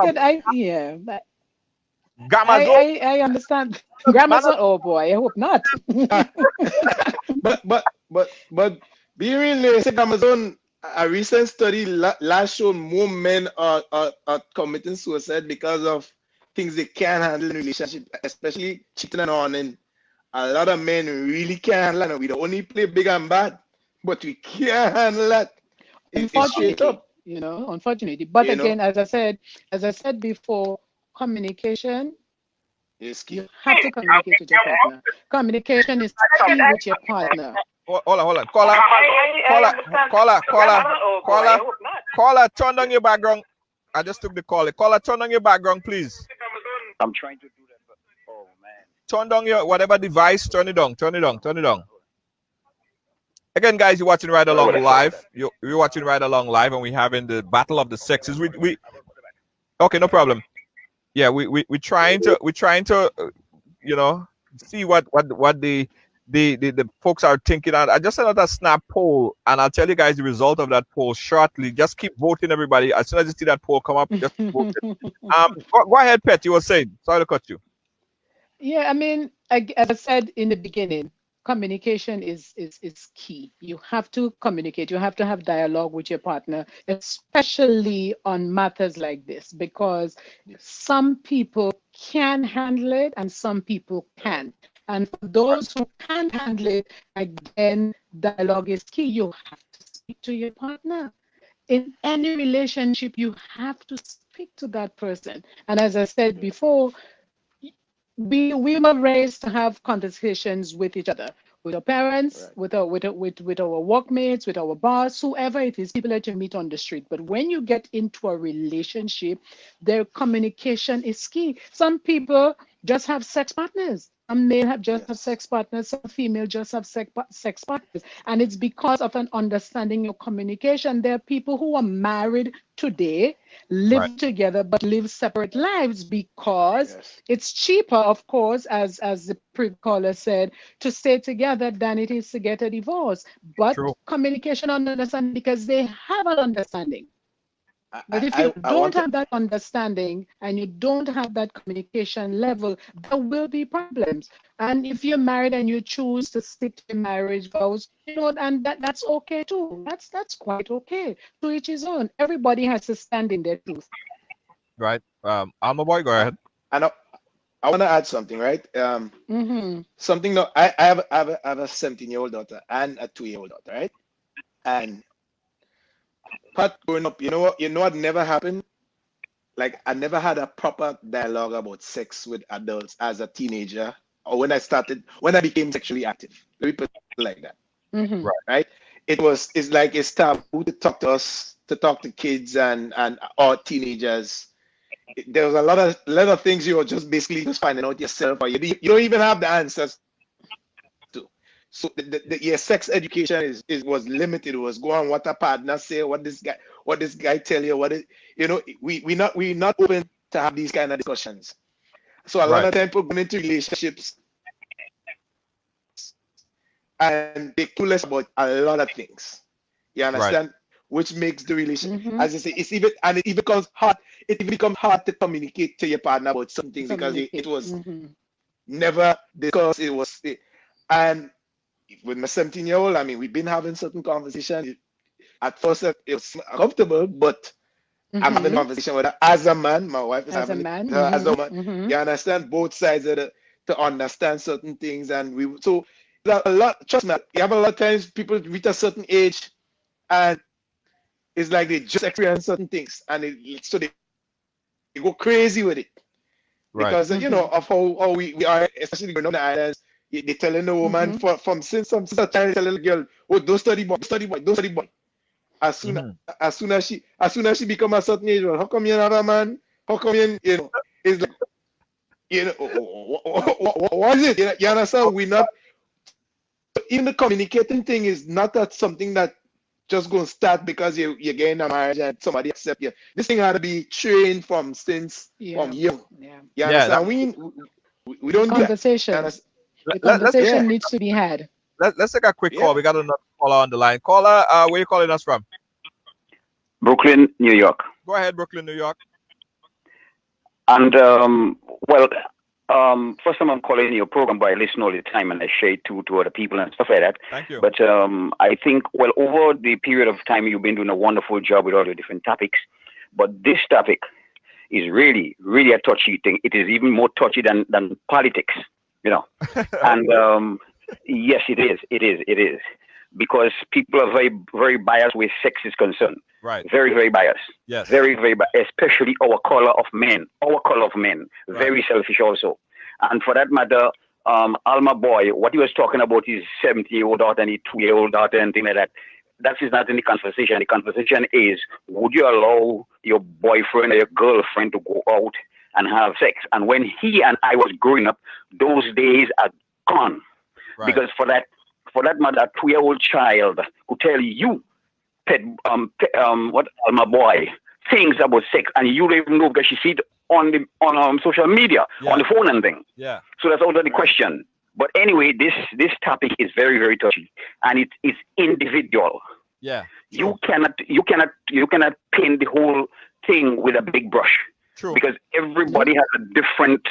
Speaker 8: understand. Gamazon, oh boy, I hope not.
Speaker 5: but be realistic, Amazon. A recent study last showed more men are committing suicide because of things they can't handle in relationship, especially cheating and on. And a lot of men really can't handle it. We don't only play big and bad, but we can't handle that.
Speaker 8: Unfortunately, unfortunately. But again, as I said before, communication. You have to communicate with your partner. Communication is key with your partner.
Speaker 4: Hold on. Caller, turn on your background. I just took the call. Caller, turn on your background, please.
Speaker 11: I'm trying to do that, but oh man.
Speaker 4: Turn down your whatever device. Turn it on. Again, guys, you're watching Right Along Live. You're watching Right Along Live, and we're having the battle of the sexes. We okay, no problem. Yeah, we're trying to see what the folks are thinking. I just sent out a snap poll, and I'll tell you guys the result of that poll shortly. Just keep voting, everybody. As soon as you see that poll come up, just vote it. Go ahead, Pet. You were saying. Sorry to cut you.
Speaker 8: Yeah, I mean, as I said in the beginning, communication is key. You have to communicate. You have to have dialogue with your partner, especially on matters like this, because some people can handle it and some people can't. And for those who can't handle it, again, dialogue is key. You have to speak to your partner. In any relationship, you have to speak to that person. And as I said before, we were raised to have conversations with each other, with our parents, with our workmates, with our boss, whoever it is, people that you meet on the street. But when you get into a relationship, their communication is key. Some people just have sex partners. Some male have just have sex partners. Some female just have sex partners. And it's because of an understanding of communication. There are people who are married today, live together, but live separate lives because it's cheaper, of course, as the pre-caller said, to stay together than it is to get a divorce. But communication and understanding, because they have an understanding. But if you don't have that understanding and you don't have that communication level, there will be problems. And if you're married and you choose to stick to your marriage vows, and that's okay too. That's quite okay. To each his own. Everybody has to stand in their truth.
Speaker 4: Right. Alma Boy, go ahead.
Speaker 5: I want to add something, right? Something that I have a 17-year-old daughter and a 2-year-old daughter, right? And Pat, growing up, you know what never happened? Like, I never had a proper dialogue about sex with adults as a teenager, or when I became sexually active. Let me put it like that. Right? It's like it's taboo to talk to us, to talk to kids and or teenagers. There was a lot of things you were just basically just finding out yourself, or you don't even have the answers to. So your sex education was limited. It was go on what a partner say, what this guy tell you, we not open to have these kind of discussions. So a lot of time people go into relationships and they clueless about a lot of things. You understand? which makes the relation, as you say, it becomes hard. It even becomes hard to communicate to your partner about some things because it was never discussed. And with my 17-year-old, I mean, we've been having certain conversations. At first, it was uncomfortable, but I'm having a conversation with her as a man. My wife is having it with her as a man. You understand both sides of to understand certain things, and so a lot. Trust me, you have a lot of times people reach a certain age, and it's like they just experience certain things, and so they go crazy with it because of how we are, especially growing up in the islands. They telling the woman since a child, telling the girl, "Oh, don't study boy, don't study boy." As soon as she become a certain age, well, how come you're not a man? How come it's like, what is it? You understand? We're not, even the communicating thing is not that something that just going to start because you're getting a marriage and somebody accept you. This thing had to be trained from young. You understand? We don't do that.
Speaker 8: The conversation needs to be had.
Speaker 4: Let's take a quick call. We got another caller on the line. Caller, where you calling us from?
Speaker 11: Brooklyn, New York.
Speaker 4: Go ahead, Brooklyn, New York.
Speaker 11: And first time I'm calling your program, but I listen all the time and I share it to other people and stuff like that.
Speaker 4: Thank you.
Speaker 11: But I think, over the period of time, you've been doing a wonderful job with all the different topics. But this topic is really, really a touchy thing. It is even more touchy than politics, And yes, it is. Because people are very, very biased where sex is concerned.
Speaker 4: Right.
Speaker 11: Very, very biased.
Speaker 4: Yes.
Speaker 11: Very, very biased. Especially our color of men. Right. Very selfish also. And for that matter, Alma Boy, what he was talking about his 70-year-old daughter and his 2-year-old daughter and things like that. That is not in the conversation. The conversation is, would you allow your boyfriend or your girlfriend to go out and have sex? And when he and I was growing up, those days are gone. Right. Because for that matter, a 2-year-old child who tell you, what Alma Boy, things about sex, and you don't even know because she see it on social media, on the phone and thing.
Speaker 4: Yeah.
Speaker 11: So that's out of the question. But anyway, this topic is very, very touchy, and it's individual.
Speaker 4: Yeah.
Speaker 11: You cannot paint the whole thing with a big brush.
Speaker 4: True.
Speaker 11: Because everybody has a different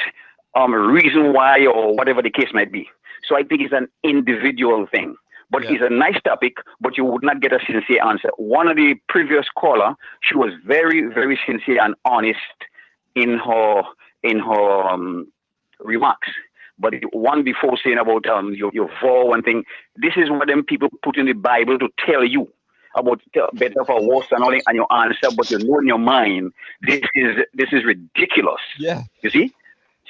Speaker 11: reason why or whatever the case might be. So I think it's an individual thing. But it's a nice topic, but you would not get a sincere answer. One of the previous caller, she was very, very sincere and honest in her remarks. But the one before saying about your vow and thing, this is what them people put in the Bible to tell you about better for worse and all, and your answer, but you know in your mind, this is ridiculous.
Speaker 4: Yeah.
Speaker 11: You see?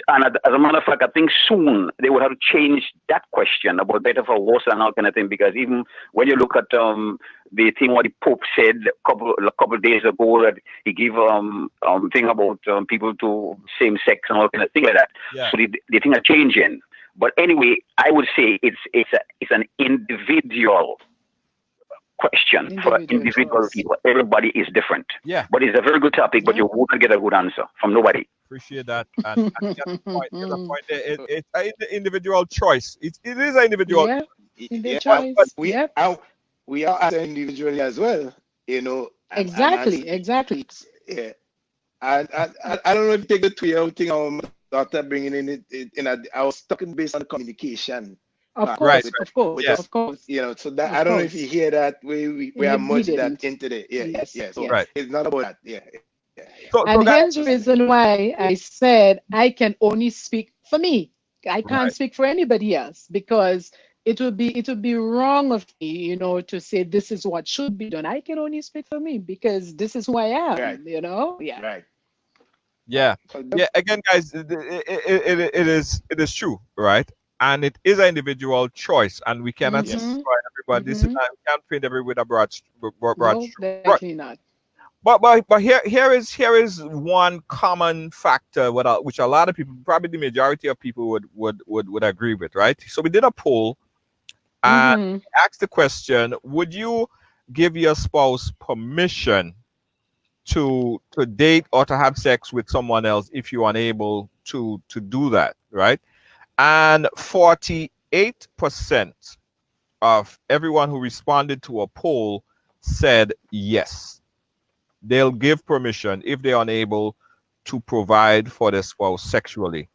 Speaker 11: And as a matter of fact, I think soon they will have to change that question about better for worse and all kind of thing, because even when you look at the thing what the Pope said a couple of days ago, that he gave thing about people to same sex and all kind of thing like that.
Speaker 4: Yeah.
Speaker 11: So the thing are changing. But anyway, I would say it's an individual question for individual people. Everybody is different.
Speaker 4: Yeah.
Speaker 11: But it's a very good topic, but you wouldn't get a good answer from nobody.
Speaker 4: Appreciate that. And I get the point. It's an individual choice. It is an individual.
Speaker 8: Yeah. Choice.
Speaker 5: But we are as an individual as well,
Speaker 8: Exactly.
Speaker 5: Yeah. And I don't know if you take the 2-year-old thing our daughter bringing in it. I was talking based on the communication.
Speaker 8: Of course.
Speaker 5: So that I don't know if you hear that we are merging that into the yes. So
Speaker 4: right.
Speaker 5: It's not about that. Yeah.
Speaker 8: So hence the reason why I said I can only speak for me. I can't speak for anybody else, because it would be wrong of me, to say this is what should be done. I can only speak for me because this is who I am.
Speaker 5: Right.
Speaker 8: Yeah.
Speaker 5: Right.
Speaker 4: Yeah. Again, guys, it is true, right? And it is an individual choice, and we cannot destroy everybody. This is we can't paint everybody with a broad
Speaker 8: No, definitely not.
Speaker 4: But here is one common factor which a lot of people, probably the majority of people would agree with, right? So we did a poll and asked the question: would you give your spouse permission to date or to have sex with someone else if you're unable to do that, right? And 48% of everyone who responded to a poll said yes. They'll give permission if they're unable to provide for their spouse sexually.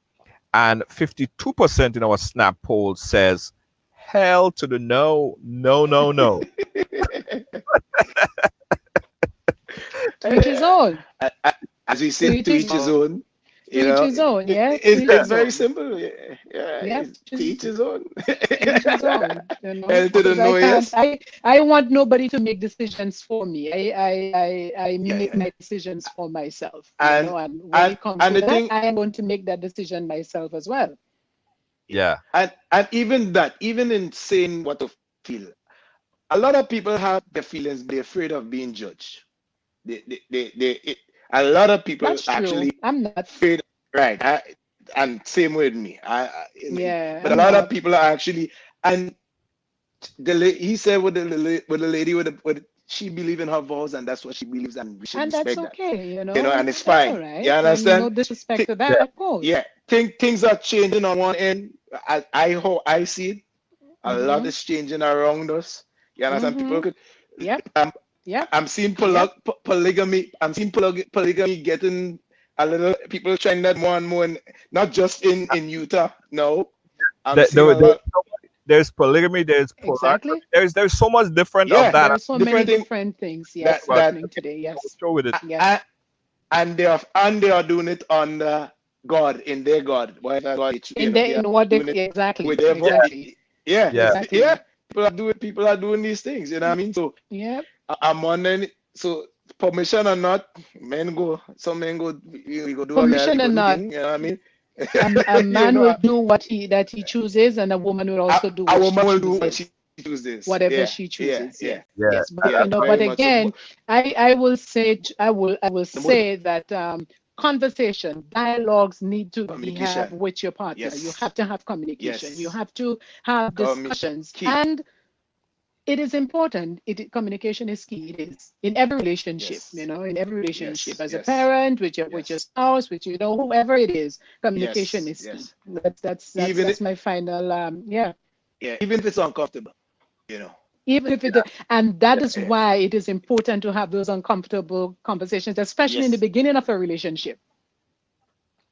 Speaker 4: And 52% in our Snap poll says, hell to the no, no, no, no.
Speaker 8: To each his own.
Speaker 5: As we say, to each his own.
Speaker 8: To each his own, yeah.
Speaker 5: It's very simple. Yeah, to each his own.
Speaker 8: To each his own. You know?
Speaker 5: Hell to the no, yes.
Speaker 8: I want nobody to make decisions for me. I make my decisions for myself. And when it comes to that, I am going to make that decision myself as well.
Speaker 4: Yeah.
Speaker 5: And even in saying what to feel, a lot of people have their feelings, they're afraid of being judged. A lot of people
Speaker 8: That's
Speaker 5: actually
Speaker 8: true. I'm not
Speaker 5: afraid, right? And same with me. But a lot of people are actually, and he said with the lady she believes in her vows, and that's what she believes, and we should respect
Speaker 8: that's
Speaker 5: that.
Speaker 8: okay, you know,
Speaker 5: and it's fine.
Speaker 8: All right.
Speaker 5: You understand?
Speaker 8: No disrespect to that, of course.
Speaker 5: Yeah, things are changing on one end. I see it. A lot is changing around us. You understand? People could. I'm seeing polygamy. I'm seeing polygamy getting a little. People trying that more and more, and not just in Utah. No,
Speaker 4: there's polygamy. There's
Speaker 8: exactly.
Speaker 4: There's so much different of that.
Speaker 8: There's so many different things. Yes, happening today. Yes.
Speaker 4: Show with it.
Speaker 8: Yes.
Speaker 5: And they are doing it under God, in their God, whatever God.
Speaker 8: In what they exactly.
Speaker 5: With their
Speaker 8: exactly.
Speaker 5: Yeah.
Speaker 8: Exactly.
Speaker 5: Yeah. People are doing these things. You know what I mean? So
Speaker 8: yeah.
Speaker 5: I'm wondering. So permission or not, some men go. We go do
Speaker 8: permission or not.
Speaker 5: Thing, you know what I mean?
Speaker 8: A man will do what he chooses, and a woman will also do what she
Speaker 5: chooses.
Speaker 8: Whatever she chooses.
Speaker 5: Yeah.
Speaker 8: Yes, but but again, I will say that conversation, dialogues need to be had with your partner.
Speaker 5: Yes.
Speaker 8: You have to have communication.
Speaker 5: Yes.
Speaker 8: You have to have discussions, and it is important. Communication is key. It is in every relationship, in every relationship, as a parent, with your spouse, with whoever it is. Communication is key. That's my final. Yeah,
Speaker 5: even if it's uncomfortable,
Speaker 8: Even if it, and that is why it is important to have those uncomfortable conversations, especially in the beginning of a relationship,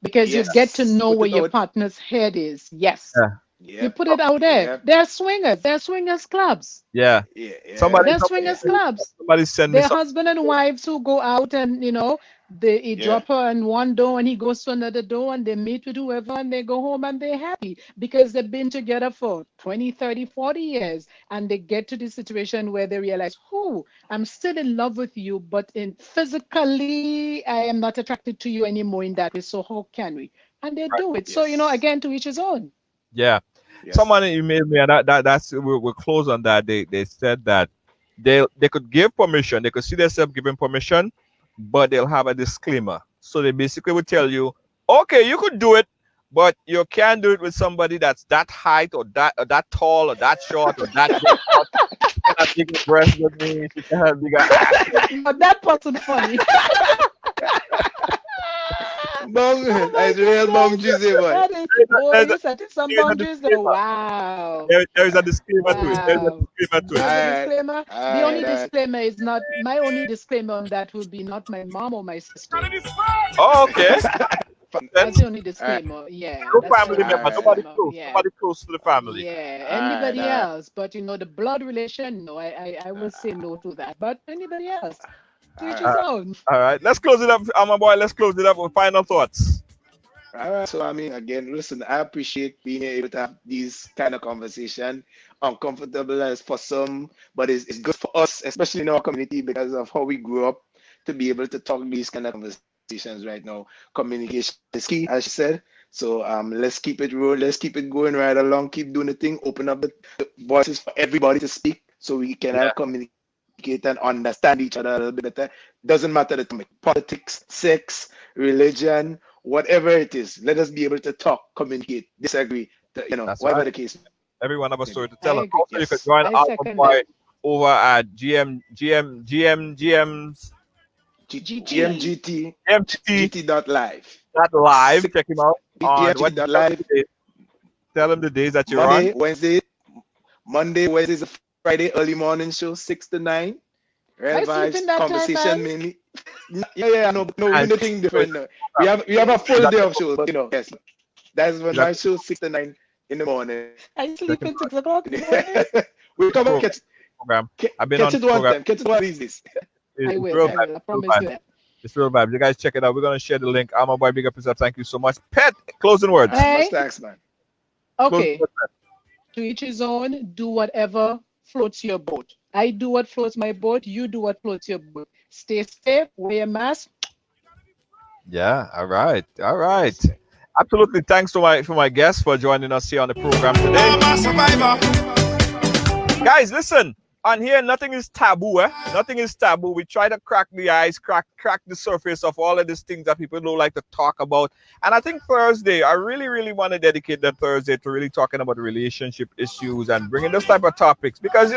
Speaker 8: because you get to know where your partner's head is. Yes. You put it out there. They're swingers. They're swingers clubs.
Speaker 4: Yeah.
Speaker 8: They're swingers clubs.
Speaker 4: Somebody send me.
Speaker 8: They're husband and wives who go out and they drop her in one door and he goes to another door and they meet with whoever and they go home and they're happy because they've been together for 20, 30, 40 years, and they get to the situation where they realize, I'm still in love with you, but physically I am not attracted to you anymore in that way. So how can we? And they do it. So again, to each his own.
Speaker 4: Yeah. Someone emailed me, and that's we'll close on that. They said that they could give permission, they could see themselves giving permission, but they'll have a disclaimer. So they basically would tell you, okay, you could do it, but you can't do it with somebody that's that height or that tall or that short or that big. You cannot take a breast with me. You can have bigger ass.
Speaker 8: But that person funny.
Speaker 5: That's real boundaries, boy.
Speaker 8: Some boundaries though. Wow.
Speaker 4: There is a disclaimer to it. There's a disclaimer to it.
Speaker 8: Disclaimer. The only disclaimer is not my only disclaimer on that would be not my mom or my sister.
Speaker 4: Oh, okay.
Speaker 8: That's the only disclaimer. Yeah.
Speaker 4: No family member. Nobody close. Nobody close to the family.
Speaker 8: Yeah. Anybody else, but the blood relation. No, I will say no to that. But anybody else.
Speaker 4: All right, let's close it up, Alma Boy. Let's close it up with final thoughts.
Speaker 5: All right. So again, listen, I appreciate being able to have these kind of conversation. Uncomfortable as for some, but it's good for us, especially in our community, because of how we grew up, to be able to talk these kind of conversations right now. Communication is key, as you said. So let's keep it rolling. Let's keep it going right along. Keep doing the thing. Open up the voices for everybody to speak, so we can have communicate and understand each other a little bit better. Doesn't matter the topic, politics, sex, religion, whatever it is. Let us be able to talk, communicate, disagree, whatever the case.
Speaker 4: Everyone have a story to tell. Also, you can join Alma Boy over at
Speaker 5: GMGT.live.
Speaker 4: Check him out.
Speaker 5: GMGT.live.
Speaker 4: Tell him the days that you're on.
Speaker 5: Monday, Wednesday, Friday, early morning show, 6 to 9. Real
Speaker 8: I sleep in
Speaker 5: vibes,
Speaker 8: that time,
Speaker 5: conversation
Speaker 8: man.
Speaker 5: mainly. Yeah, no, anything different. We have a full day of shows, but yes, that's when my show 6 to 9 in the morning.
Speaker 8: I sleep at 6 o'clock in the morning.
Speaker 5: We come and
Speaker 4: program. I've been
Speaker 5: catch
Speaker 4: on
Speaker 5: it one
Speaker 4: program.
Speaker 5: time. Catch it one of these days.
Speaker 8: I
Speaker 4: It's
Speaker 8: will.
Speaker 4: real
Speaker 8: I
Speaker 4: vibe.
Speaker 8: will. I promise you that.
Speaker 4: It's real vibe. You guys check it out. We're gonna share the link. Alma Boy, big up yourself. Thank you so much. Pet, closing words.
Speaker 5: Much thanks, man.
Speaker 8: Okay. To each his own. Do whatever floats your boat. I do what floats my boat. You do what floats your boat. Stay safe. Wear a mask.
Speaker 4: Yeah. All right. All right. Absolutely. Thanks to my guests for joining us here on the program today. Guys, listen. On here, nothing is taboo. Nothing is taboo. We try to crack the ice, crack the surface of all of these things that people don't like to talk about. And I think Thursday, I really want to dedicate that Thursday to really talking about relationship issues and bringing those type of topics, because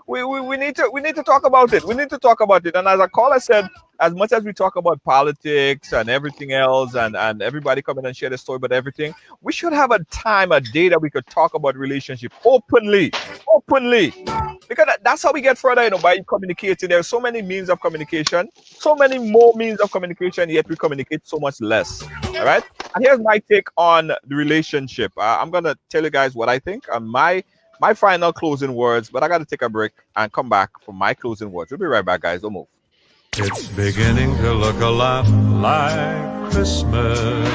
Speaker 4: we need to talk about it. We need to talk about it. And as a caller said, as much as we talk about politics and everything else, and everybody come in and share the story about everything, we should have a day that we could talk about relationship openly, because that's how we get further, by communicating. There are so many means of communication, so many more means of communication, yet we communicate so much less. All right. And here's my take on the relationship. I'm gonna tell you guys what I think on my final closing words, but I got to take a break and come back for my closing words. We'll be right back, guys. Don't move.
Speaker 12: It's beginning to look a lot like Christmas.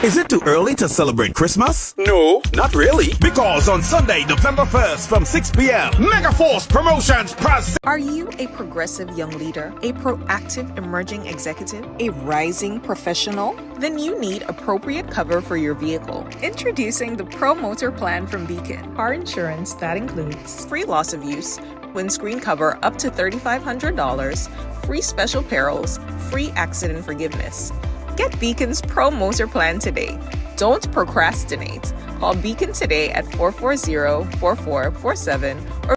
Speaker 6: Is it too early to celebrate Christmas? No, not really. Because on Sunday, November 1st from 6 p.m., Megaforce Promotions presents.
Speaker 2: Are you a progressive young leader, a proactive emerging executive, a rising professional? Then you need appropriate cover for your vehicle. Introducing the Pro Motor Plan from Beacon. Car insurance that includes free loss of use, windscreen cover up to $3,500, free special perils, free accident forgiveness. Get Beacon's Pro Motor Plan today. Don't procrastinate. Call Beacon today at 440-4447 or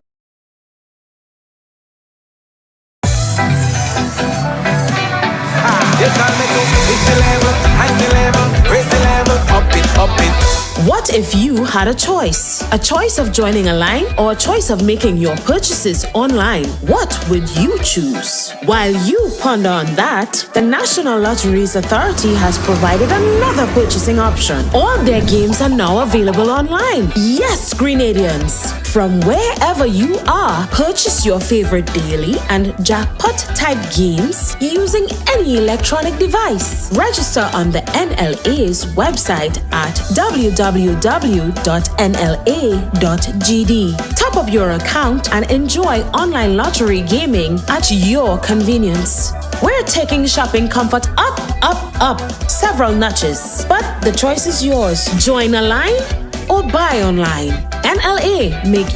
Speaker 13: What if you had a choice? A choice of joining a line or a choice of making your purchases online? What would you choose? While you ponder on that, the National Lotteries Authority has provided another purchasing option. All their games are now available online. Yes, Grenadians! From wherever you are, purchase your favorite daily and jackpot type games using any electronic device. Register on the NLA's website at www.nla.gd. Top up your account and enjoy online lottery gaming at your convenience. We're taking shopping comfort up. Several notches. But the choice is yours. Join a line or buy online. NLA make.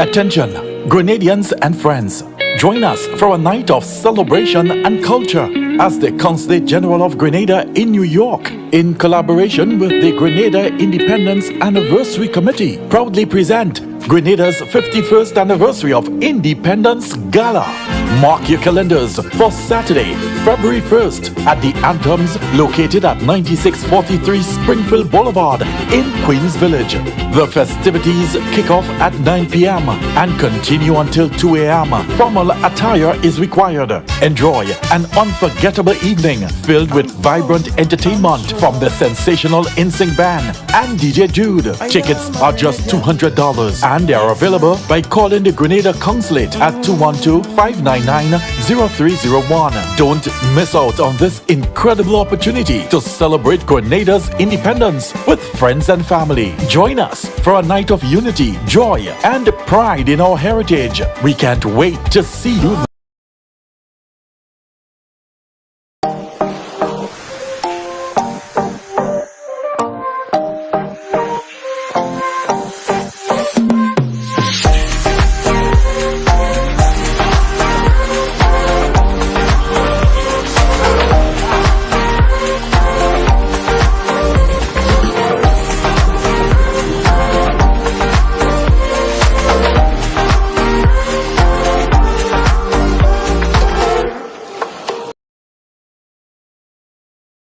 Speaker 14: Attention, Grenadians and friends. Join us for a night of celebration and culture as the Consulate General of Grenada in New York, in collaboration with the Grenada Independence Anniversary Committee, proudly present Grenada's 51st Anniversary of Independence Gala. Mark your calendars for Saturday, February 1st at the Anthems located at 9643 Springfield Boulevard in Queens Village. The festivities kick off at 9 p.m. and continue until 2 a.m. Formal attire is required. Enjoy an unforgettable evening filled with vibrant entertainment from the sensational InSync band and DJ Jude. Tickets are just $200 and they are available by calling the Grenada Consulate at 212-599-0301. Don't miss out on this incredible opportunity to celebrate Grenada's independence with friends and family. Join us for a night of unity, joy, and pride in our heritage. We can't wait to see you.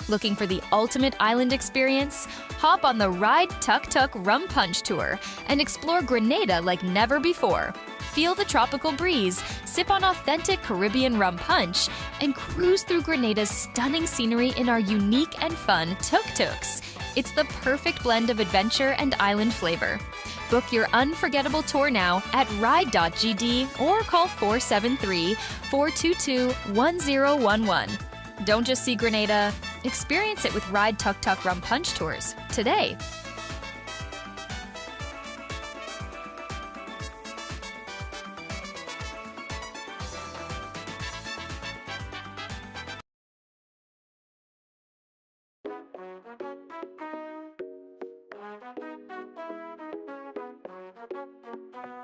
Speaker 3: Looking for the ultimate island experience? Hop on the Ride Tuk Tuk Rum Punch Tour and explore Grenada like never before. Feel the tropical breeze, sip on authentic Caribbean rum punch, and cruise through Grenada's stunning scenery in our unique and fun tuk-tuks. It's the perfect blend of adventure and island flavor. Book your unforgettable tour now at ride.gd or call 473-422-1011. Don't just see Grenada, experience it with Ride Tuk Tuk Rum Punch Tours today.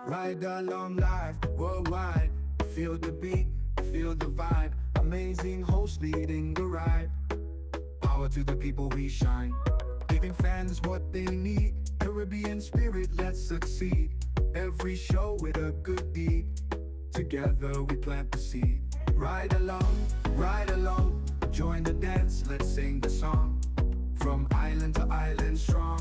Speaker 1: Ride a long life worldwide. Feel the beat, feel the vibe. Amazing host leading the ride. Power to the people, we shine. Giving fans what they need. Caribbean spirit, let's succeed. Every show with a good deed. Together we plant the seed. Ride along, ride along. Join the dance, let's sing the song. From island to island strong.